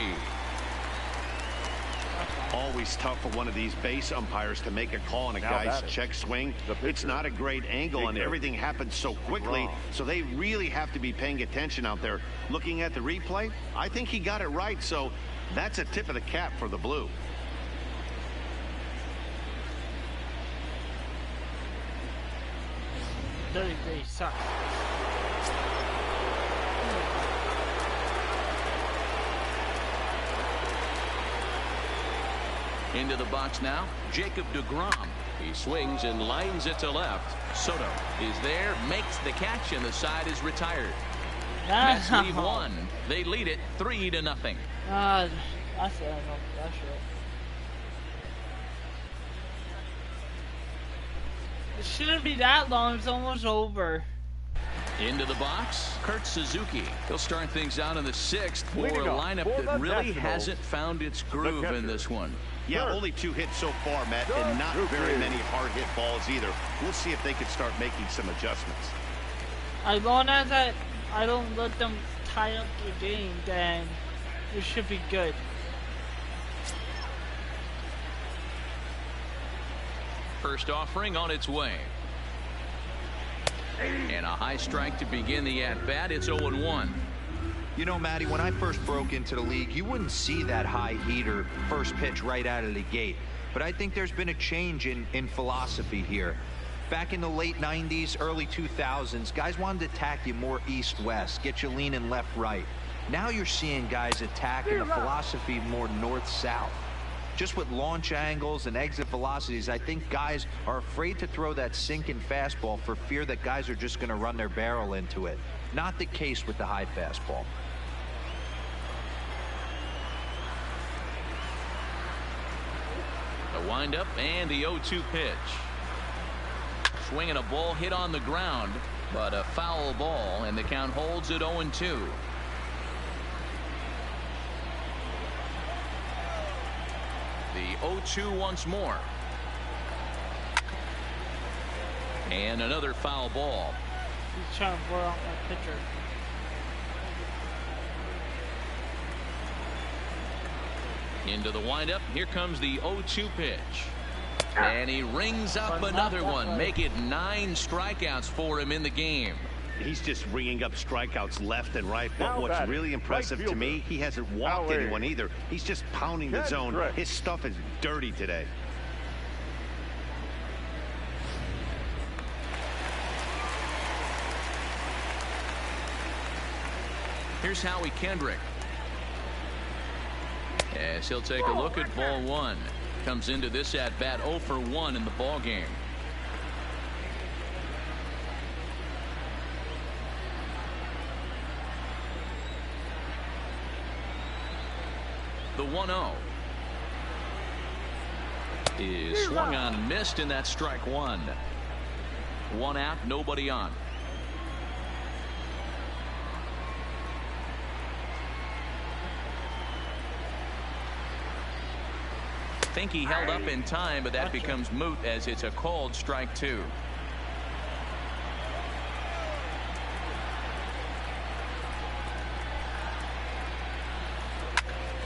Always tough for one of these base umpires to make a call on a guy's check swing. It's not a great angle, and everything happens so quickly, so they really have to be paying attention out there. Looking at the replay, I think he got it right, so that's a tip of the cap for the Blue. Dirty sucks. Into the box now, Jacob deGrom. He swings and lines it to left. Soto is there, makes the catch, and the side is retired. Mets leave 1. They lead it 3-0. That's it. That's right. It shouldn't be that long. It's almost over. Into the box, Kurt Suzuki. He'll start things out in the 6th for a lineup that really hasn't found its groove in this one. Yeah, only 2 hits so far, Matt, and not very many hard hit balls either. We'll see if they can start making some adjustments. As long as that I don't let them tie up the game, then it should be good. First offering on its way. And a high strike to begin the at-bat. It's 0-1. You know, Matty, when I first broke into the league, you wouldn't see that high heater first pitch right out of the gate. But I think there's been a change in philosophy here. Back in the late 90s, early 2000s, guys wanted to attack you more east-west, get you leaning left-right. Now you're seeing guys attacking the philosophy more north-south. Just with launch angles and exit velocities, I think guys are afraid to throw that sinking fastball for fear that guys are just going to run their barrel into it. Not the case with the high fastball. The windup and the 0-2 pitch. Swinging a ball hit on the ground, but a foul ball, and the count holds at 0-2. The 0-2 once more. And another foul ball. He's trying to blow out my pitcher. Into the windup. Here comes the 0-2 pitch. And he rings up another one. Make it 9 strikeouts for him in the game. He's just ringing up strikeouts left and right. But what's really impressive to me, he hasn't walked anyone either. He's just pounding the zone. His stuff is dirty today. Here's Howie Kendrick. As he'll take a look at ball 1. Comes into this at bat 0 for 1 in the ball game. The 1-0 is swung on and missed, and that's strike 1. 1 out, nobody on. I think he held up in time, but that becomes moot as it's a called strike 2.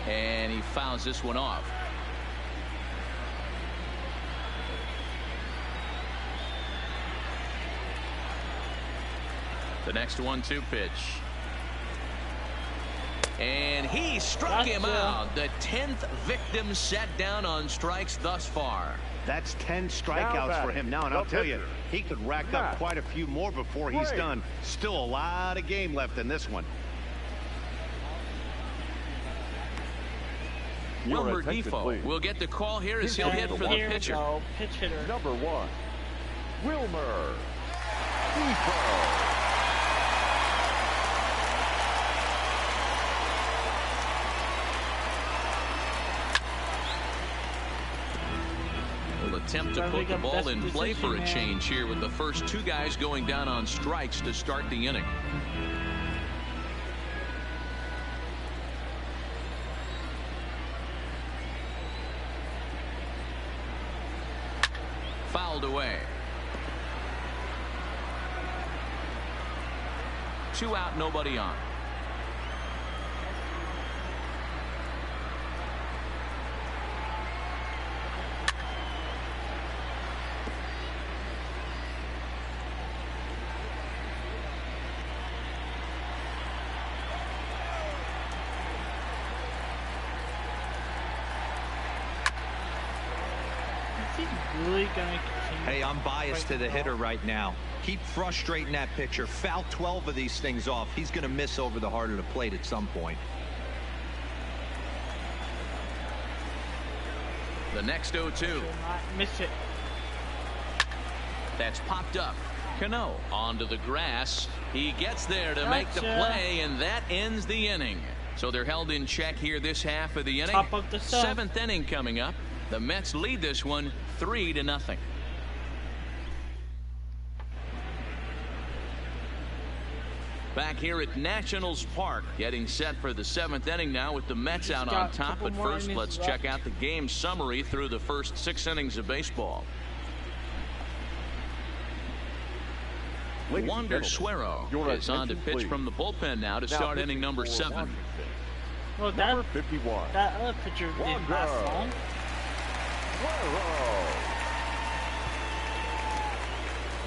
And he fouls this one off. The next 1-2 pitch. And he struck him out. The 10th victim set down on strikes thus far. That's 10 strikeouts for him now, and I'll tell you, he could rack up quite a few more before he's done. Still a lot of game left in this one. Wilmer Difo will get the call here as he'll hit for the pitcher. Pitch hitter. Number 1, Wilmer Difo. Attempt to put the ball in play for a change here with the first 2 guys going down on strikes to start the inning. Fouled away. 2 out, nobody on. Really gonna continue? Hey, I'm biased to the hitter right now. Keep frustrating that pitcher. Foul 12 of these things off. He's going to miss over the heart of the plate at some point. The next 0-2. Miss it. That's popped up. Cano onto the grass. He gets there to make the play, and that ends the inning. So they're held in check here this half of the inning. Top of the 7th inning coming up. The Mets lead this one 3-0. Back here at Nationals Park, getting set for the 7th inning now with the Mets out on top. But first, let's check out the game summary through the first 6 innings of baseball. Ladies and Wander gentlemen, Suero your is on to attention, pitch please. from the bullpen now to start inning number 7. Washington, Well, number 51. that other pitcher didn't last long. Suero.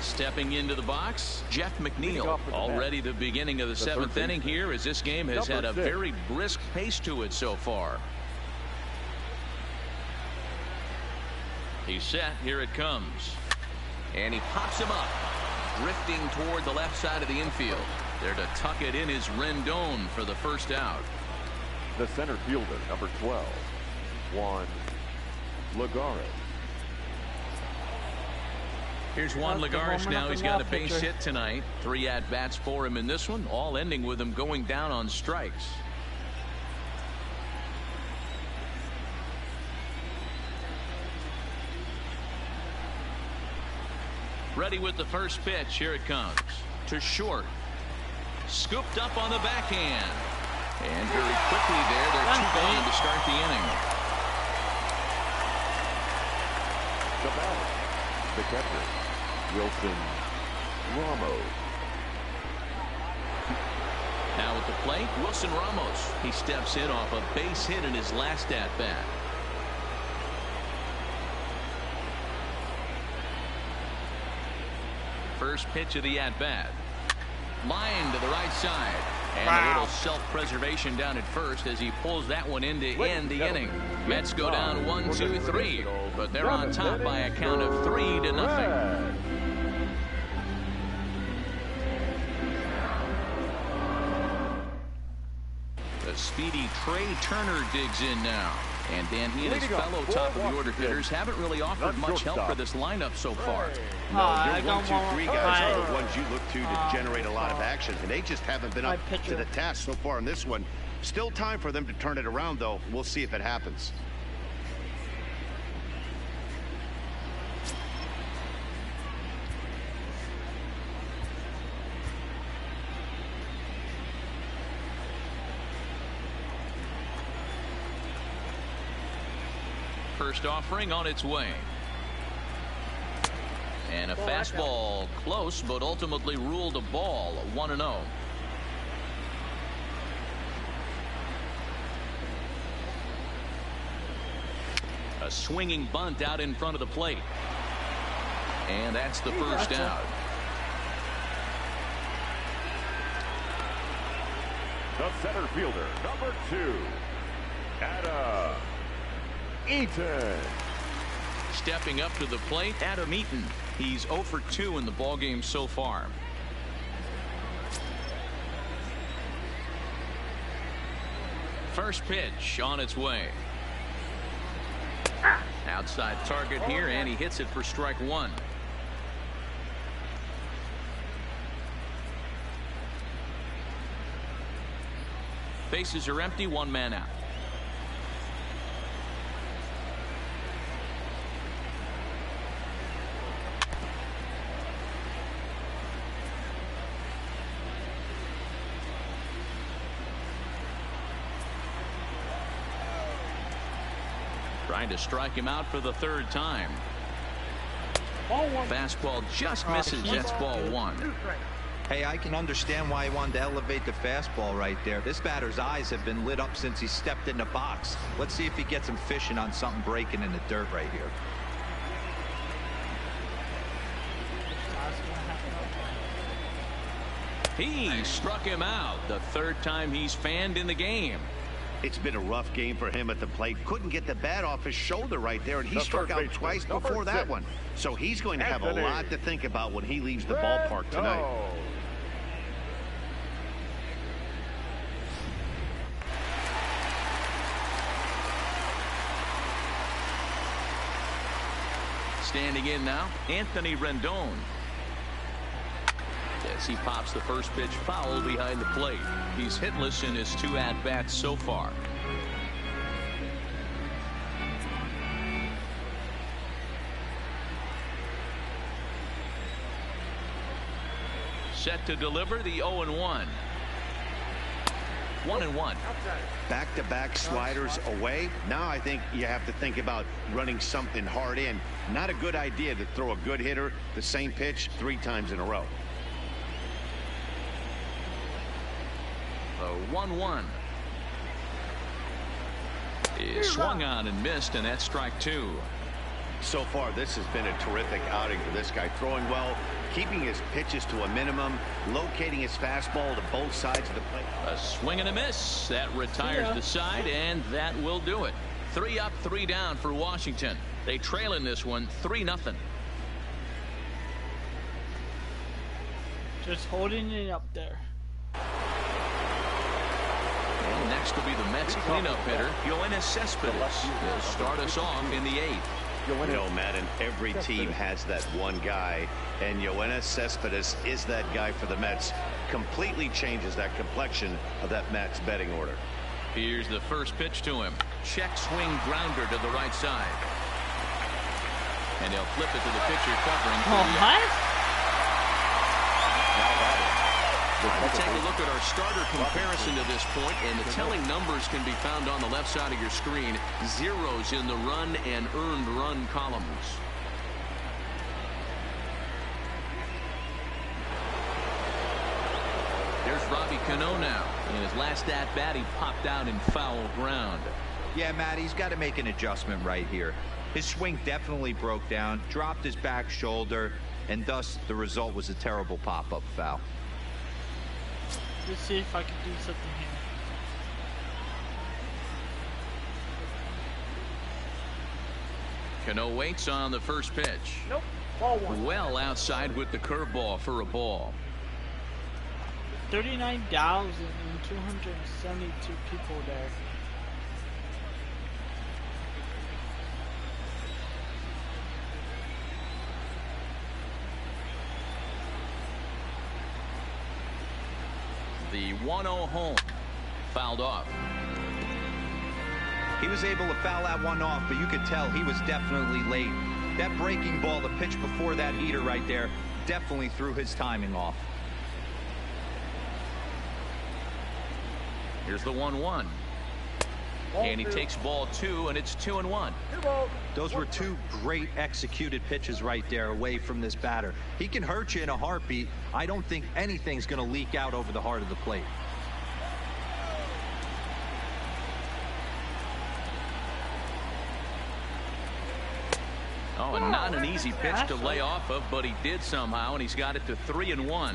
Stepping into the box, Jeff McNeil. Already the beginning of the 7th inning here, as this game has had a very brisk pace to it so far. He's set. Here it comes. And he pops him up, drifting toward the left side of the infield. There to tuck it in is Rendon for the first out. The center fielder, number 12, Juan Lagares. Here's Juan That's the Lagares warming now. up He's and got a now base pitcher. hit tonight. 3 at-bats for him in this one, all ending with him going down on strikes. Ready with the first pitch. Here it comes. To short. Scooped up on the backhand. And very quickly there, they're 2 gone to start the inning. The batter, the catcher, Wilson Ramos. Now at the plate, Wilson Ramos. He steps in off a base hit in his last at-bat. First pitch of the at-bat. Line to the right side. And a little self-preservation down at first as he pulls that one in to end the inning. Mets go down 1, 2, 3. But they're on top by a count of 3-0. The speedy Trey Turner digs in now. And Dan, he and his fellow top-of-the-order hitters haven't really offered much help for this lineup so far. No, your 1, 2, 3 guys are the ones you look to generate a lot of action, and they just haven't been up to the task so far in this one. Still time for them to turn it around, though. We'll see if it happens. First offering on its way. And a fastball close, but ultimately ruled a ball. 1-0. A swinging bunt out in front of the plate. And that's the first out. The center fielder, number 2, Adam Eaton. Stepping up to the plate, Adam Eaton. He's 0 for 2 in the ballgame so far. First pitch on its way. Outside target here, and he hits it for strike 1. Bases are empty, 1 man out. Trying to strike him out for the 3rd time. Fastball just misses. That's ball 1. Hey, I can understand why he wanted to elevate the fastball right there. This batter's eyes have been lit up since he stepped in the box. Let's see if he gets him fishing on something breaking in the dirt right here. He struck him out. The 3rd time he's fanned in the game. It's been a rough game for him at the plate. Couldn't get the bat off his shoulder right there, and he struck out twice before that one. So he's going to have a lot to think about when he leaves the ballpark tonight. Standing in now, Anthony Rendon. As he pops the first pitch foul behind the plate. He's hitless in his 2 at-bats so far. Set to deliver the 0-1. 1-1. Back-to-back sliders away. Now I think you have to think about running something hard in. Not a good idea to throw a good hitter the same pitch 3 times in a row. The 1-1 is swung on and missed, and that's strike 2. So far, this has been a terrific outing for this guy. Throwing well, keeping his pitches to a minimum, locating his fastball to both sides of the plate. A swing and a miss. That retires the side, and that will do it. 3 up, 3 down for Washington. They trail in this one 3-0. Just holding it up there. And next will be the Mets cleanup hitter, Yoenis Cespedes. He'll start us off in the 8th. You know, Madden, every team has that one guy, and Yoenis Cespedes is that guy for the Mets. Completely changes that complexion of that Mets betting order. Here's the first pitch to him. Check swing grounder to the right side. And he'll flip it to the pitcher covering. We take a look at our starter comparison to this point, and the telling numbers can be found on the left side of your screen. Zeros in the run and earned run columns. There's Robbie Cano now. In his last at-bat, he popped out in foul ground. Yeah, Matt, he's got to make an adjustment right here. His swing definitely broke down, dropped his back shoulder, and thus the result was a terrible pop-up foul. Let's see if I can do something here. Cano waits on the first pitch. Nope. Ball 1. Well outside with the curveball for a ball. 39,272 people there. The 1-0 home. Fouled off. He was able to foul that one off, but you could tell he was definitely late. That breaking ball, the pitch before that heater right there, definitely threw his timing off. Here's the 1-1. And he takes ball 2, and it's 2-1. Those were 2 great executed pitches right there away from this batter. He can hurt you in a heartbeat. I don't think anything's going to leak out over the heart of the plate. Oh, and not an easy pitch to lay off of, but he did somehow, and he's got it to 3-1.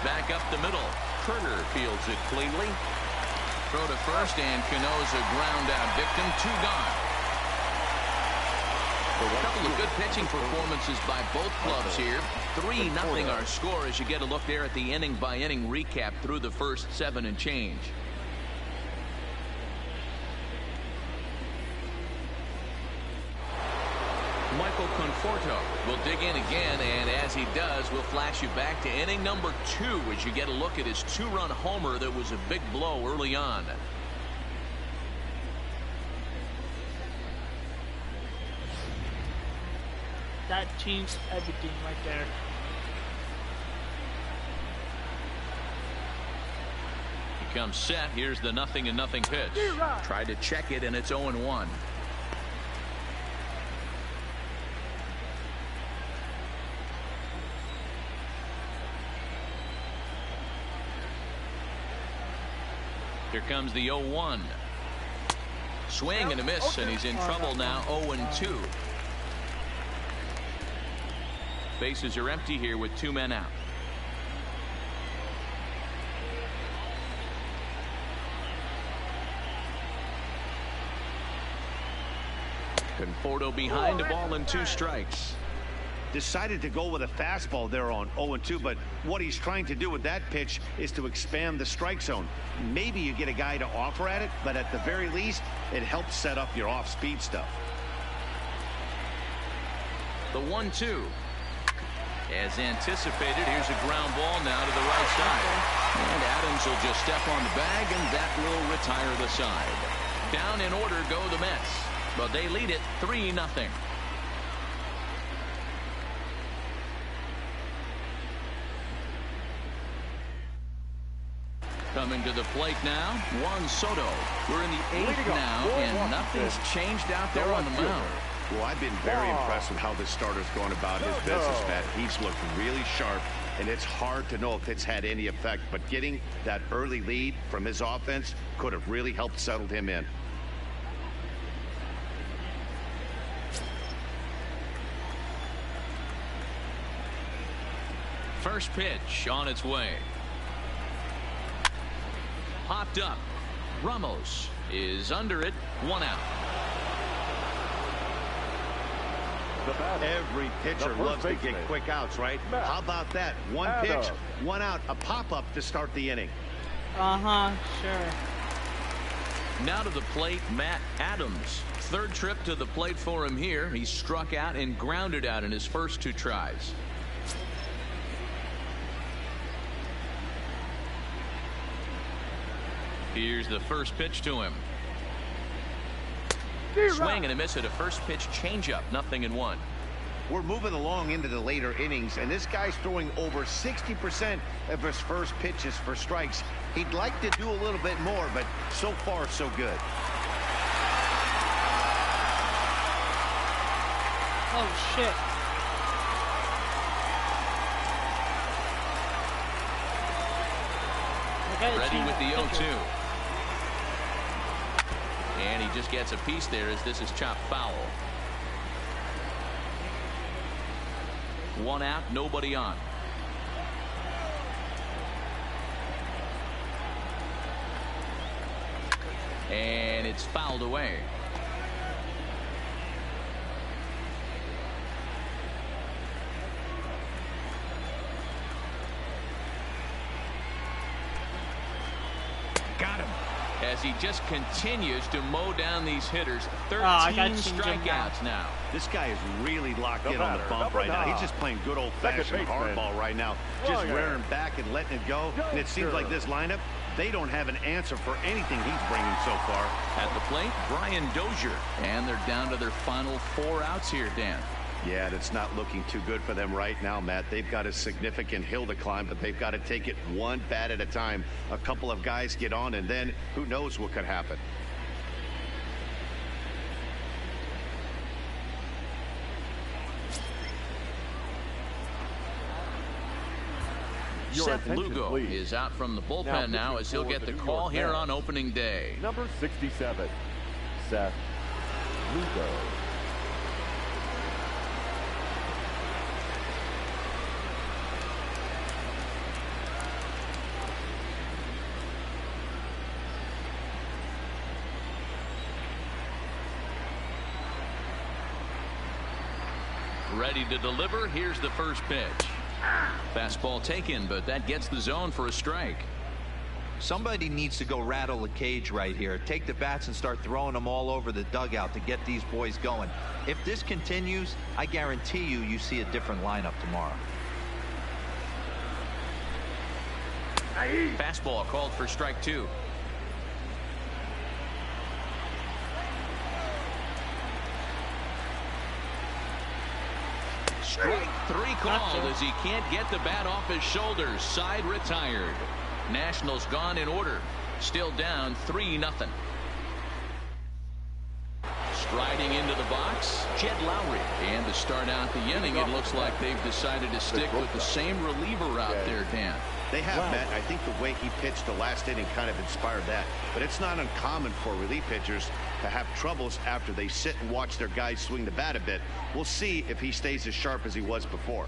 Back up the middle. Kerner fields it cleanly. Throw to first, and Cano's a ground out victim. 2 gone. A couple of good pitching performances by both clubs here. 3-0 our score as you get a look there at the inning by inning recap through the first 7 and change. Michael Conforto will dig in again, and as he does, we'll flash you back to inning number 2 as you get a look at his 2-run homer that was a big blow early on. That changed everything right there. He comes set. Here's the 0-0 pitch. Tried to check it, and it's 0-1. Here comes the 0-1. Swing and a miss, and he's in trouble now. 0-2. Bases are empty here with 2 men out. Conforto behind, a ball and 2 strikes. Decided to go with a fastball there on 0-2, but what he's trying to do with that pitch is to expand the strike zone. Maybe you get a guy to offer at it, but at the very least, it helps set up your off-speed stuff. The 1-2. As anticipated, here's a ground ball now to the right side. And Adams will just step on the bag, and that will retire the side. Down in order go the Mets, but they lead it 3-0. Coming to the plate now, Juan Soto. We're in the 8th now, and nothing's changed out there on the mound. Well, I've been very impressed with how this starter's going about his business, Matt. He's looked really sharp, and it's hard to know if it's had any effect. But getting that early lead from his offense could have really helped settle him in. First pitch on its way. Popped up. Ramos is under it. 1 out. Every pitcher loves to get quick outs, right? How about that? One pitch, 1 out, a pop-up to start the inning. Sure. Now to the plate, Matt Adams. Third trip to the plate for him here. He struck out and grounded out in his first 2 tries. Here's the first pitch to him. Swing and a miss at a first pitch changeup. 0-1. We're moving along into the later innings, and this guy's throwing over 60% of his first pitches for strikes. He'd like to do a little bit more, but so far, so good. Oh, shit. Ready with the 0-2. And he just gets a piece there as this is chopped foul. 1 out, nobody on. And it's fouled away. Got him. As he just continues to mow down these hitters. 13 strikeouts now. This guy is really locked in on the bump right now. He's just playing good old-fashioned hardball right now. Just rearing back and letting it go. And it seems like this lineup, they don't have an answer for anything he's bringing so far. At the plate, Brian Dozier. And they're down to their final 4 outs here, Dan. Yeah, that's not looking too good for them right now, Matt. They've got a significant hill to climb, but they've got to take it one bat at a time. A couple of guys get on, and then who knows what could happen. Seth Lugo is out from the bullpen now as he'll get the call here on opening day. Number 67, Seth Lugo. Ready to deliver. Here's the first pitch. Fastball taken, but that gets the zone for a strike. Somebody needs to go rattle the cage right here. Take the bats and start throwing them all over the dugout to get these boys going. If this continues, I guarantee you see a different lineup tomorrow. Fastball called for strike 2. Strike 3 called as he can't get the bat off his shoulders. Side retired. Nationals gone in order. Still down 3-0. Striding into the box, Jed Lowry. And to start out the inning, it looks like they've decided to stick with the same reliever out there, Dan. They have, Matt. I think the way he pitched the last inning kind of inspired that. But it's not uncommon for relief pitchers to have troubles after they sit and watch their guys swing the bat a bit. We'll see if he stays as sharp as he was before.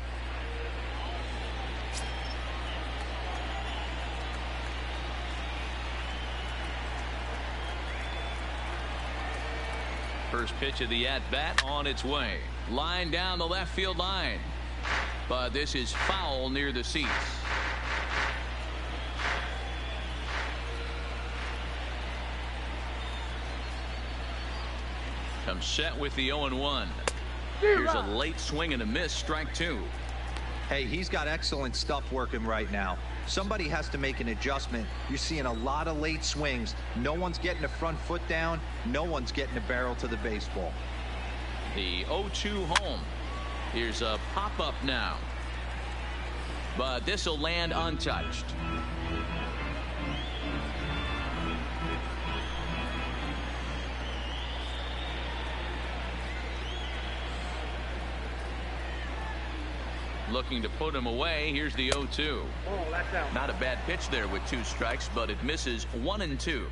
First pitch of the at-bat on its way. Line down the left field line. But this is foul near the seats. Comes set with the 0-1. Here's a late swing and a miss. Strike 2. Hey, he's got excellent stuff working right now. Somebody has to make an adjustment. You're seeing a lot of late swings. No one's getting the front foot down. No one's getting the barrel to the baseball. The 0-2 home. Here's a pop-up now. But this will land untouched. looking to put him away. Here's the 0-2. Not a bad pitch there with 2 strikes, but it misses 1-2.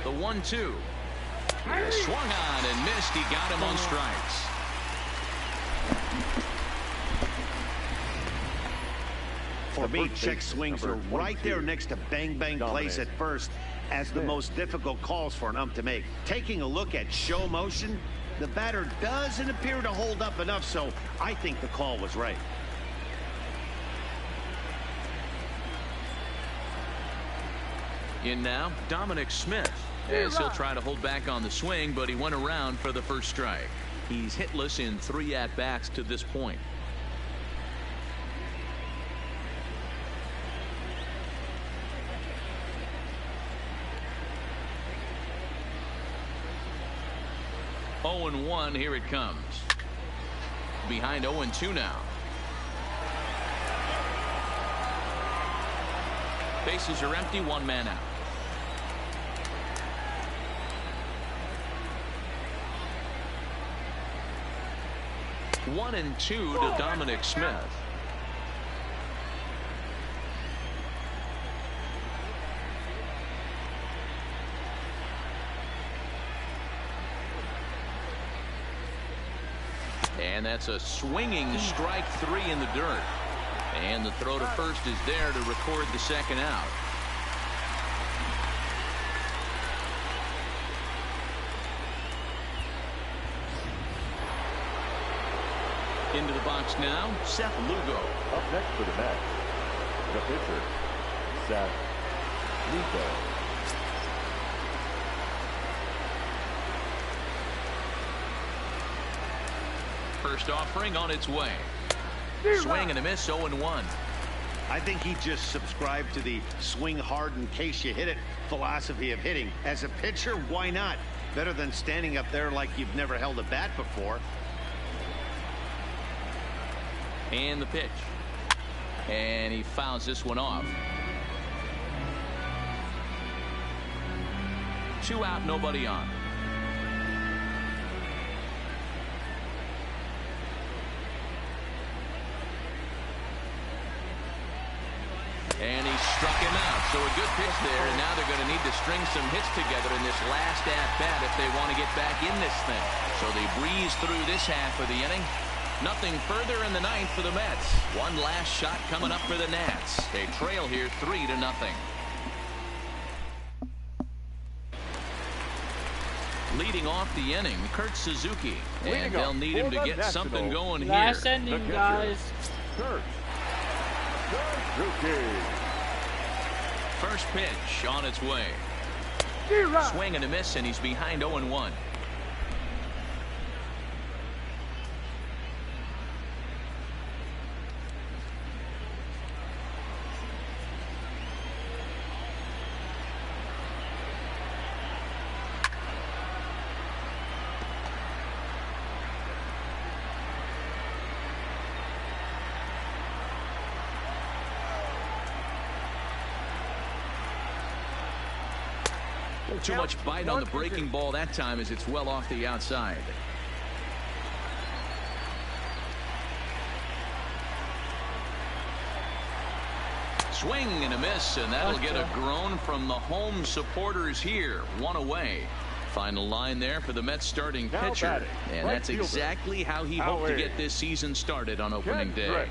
The 1-2. Swung on and missed. He got him on strikes. For me, check swings are right there next to bang bang plays at first as the most difficult calls for an ump to make. Taking a look at show motion, the batter doesn't appear to hold up enough, so I think the call was right. In now, Dominic Smith, as he'll try to hold back on the swing, but he went around for the first strike. He's hitless in 3 at-bats to this point. Oh and 1, here it comes. Behind 0-2 now. Bases are empty, 1 man out. One and 2 to Dominic Smith. And that's a swinging strike 3 in the dirt. And the throw to first is there to record the second out. Into the box now, Seth Lugo. Up next for the Mets, the pitcher, Seth Lugo. First offering on its way. Swing and a miss, 0-1. I think he just subscribed to the swing hard in case you hit it philosophy of hitting. As a pitcher, why not? Better than standing up there like you've never held a bat before. And the pitch. And he fouls this one off. 2 out, nobody on. And he struck him out. So a good pitch there, and now they're going to need to string some hits together in this last at-bat if they want to get back in this thing. So they breeze through this half of the inning. Nothing further in the 9th for the Mets. One last shot coming up for the Nats. They trail here 3-0. Leading off the inning, Kurt Suzuki. And they'll need him to get something going here. Last inning, guys. Kurt Suzuki. First pitch on its way. Swing and a miss, and he's behind 0-1. Too much bite on the breaking ball that time as it's well off the outside. Swing and a miss, and that'll get a groan from the home supporters here. 1 away. Final line there for the Mets starting pitcher. And that's exactly how he hoped to get this season started on opening day.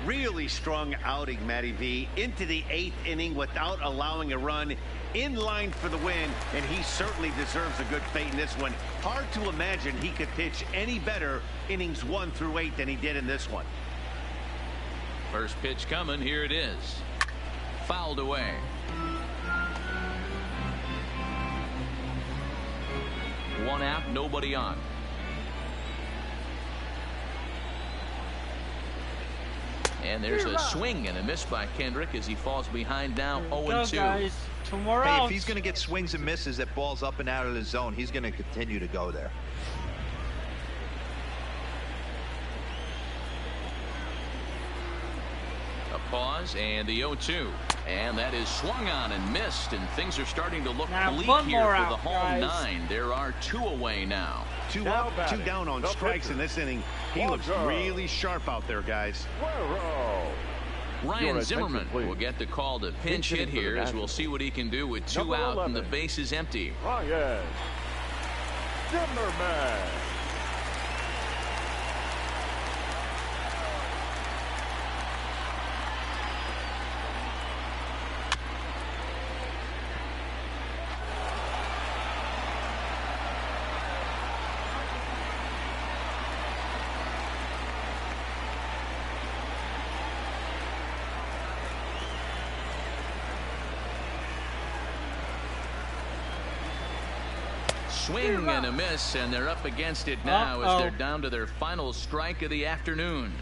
Really strong outing, Matty V. Into the 8th inning without allowing a run. In line for the win, and he certainly deserves a good fate in this one. Hard to imagine he could pitch any better innings 1 through 8 than he did in this one. First pitch coming. Here it is. Fouled away. One out, nobody on. And there's a swing and a miss by Kendrick as he falls behind now 0-2. Hey, if he's going to get swings and misses at balls up and out of the zone, he's going to continue to go there. Pause and the 0-2. And that is swung on and missed, and things are starting to look bleak here for the home nine. There are 2 away now. 2 up, 2 down on strikes in this inning. He looks really sharp out there, guys. Ryan Zimmerman will get the call to pinch hit here, as we'll see what he can do with 2 out and the base is empty. Ryan Zimmerman. Swing and a miss, and they're up against it now as they're down to their final strike of the afternoon.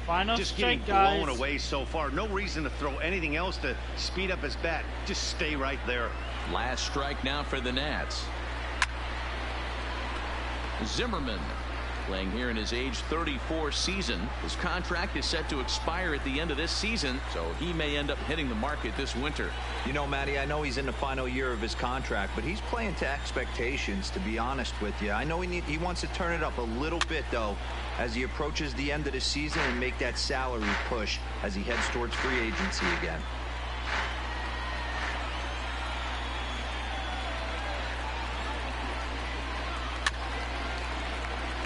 Final just strike, getting blown away so far. No reason to throw anything else to speed up his bat. Just stay right there. Last strike now for the Nats. Zimmerman playing here in his age 34 season. His contract is set to expire at the end of this season, so he may end up hitting the market this winter. You know, Matty, I know he's in the final year of his contract, but he's playing to expectations, to be honest with you. I know he wants to turn it up a little bit, though, as he approaches the end of the season and make that salary push as he heads towards free agency again.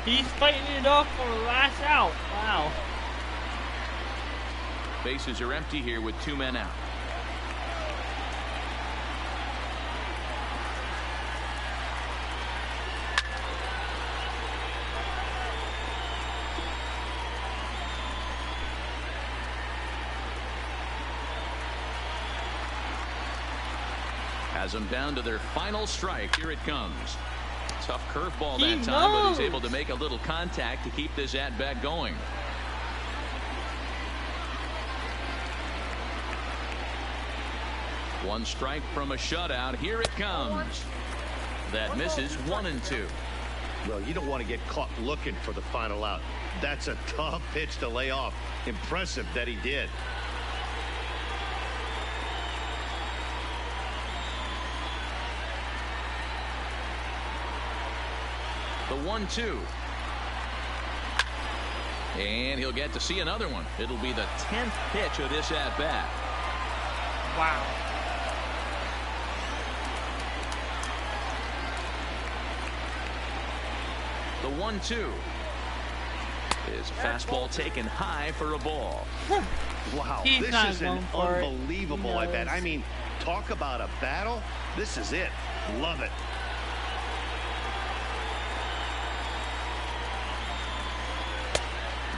He's fighting it off for the last out. Wow. Bases are empty here with 2 men out. Has them down to their final strike. Here it comes. Tough curveball that time, but he's able to make a little contact to keep this at-bat going. One strike from a shutout. Here it comes. That misses 1-2. Well, you don't want to get caught looking for the final out. That's a tough pitch to lay off. Impressive that he did. The 1-2. And he'll get to see another one. It'll be the 10th pitch of this at-bat. Wow. The 1-2. His fastball taken high for a ball. Wow, this is an unbelievable at-bat. I mean, talk about a battle. This is it. Love it.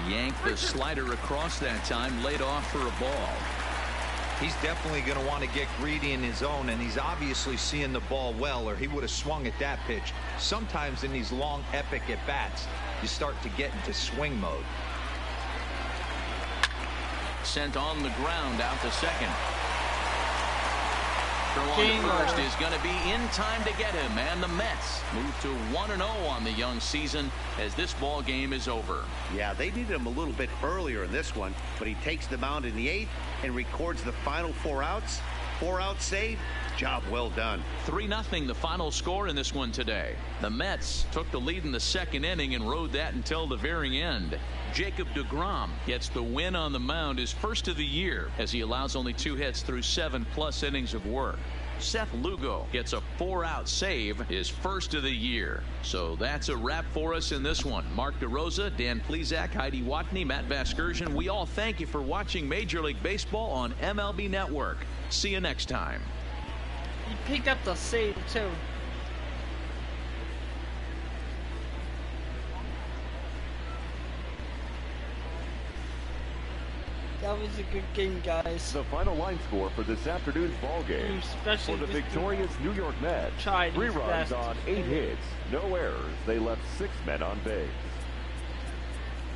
Yanked the slider across that time, laid off for a ball. He's definitely going to want to get greedy in his zone, and he's obviously seeing the ball well, or he would have swung at that pitch. Sometimes in these long, epic at-bats, you start to get into swing mode. Sent on the ground out to second. Throw on to first is going to be in time to get him, and the Mets move to 1-0 on the young season as this ball game is over. Yeah, they needed him a little bit earlier in this one, but he takes the mound in the 8th and records the final 4 outs. 4-out save. Job well done. 3-0 the final score in this one today. The Mets took the lead in the 2nd inning and rode that until the very end. Jacob deGrom gets the win on the mound, his first of the year, as he allows only 2 hits through 7+ innings of work. Seth Lugo gets a 4-out save, his first of the year. So that's a wrap for us in this one. Mark DeRosa, Dan Plesac, Heidi Watney, Matt Vasgersian. We all thank you for watching Major League Baseball on MLB Network. See you next time. He picked up the save, too. That was a good game, guys. The final line score for this afternoon's ball game. For the victorious New York Mets, 3 runs on 8 hits, no errors. They left 6 men on base.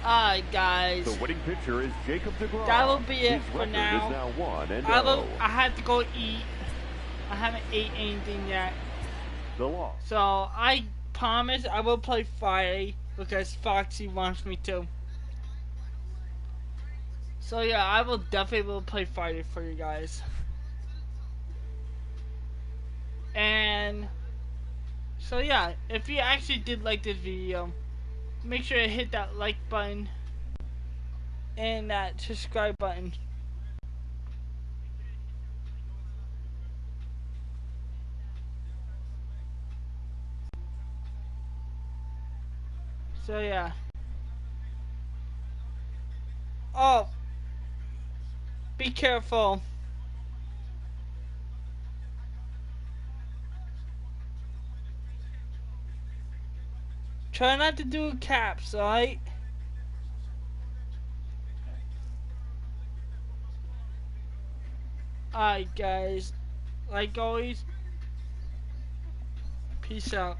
Alright, guys. The winning pitcher is Jacob deGrom. That'll be it His for record now. is now 1-0. I have to go eat. I haven't ate anything yet. The loss. So I promise I will play Friday because Foxy wants me to. So yeah, I will definitely play Friday for you guys. And so yeah, if you actually did like this video, make sure to hit that like button and that subscribe button. So yeah. Oh, be careful. Try not to do caps, alright? Alright guys, like always, peace out.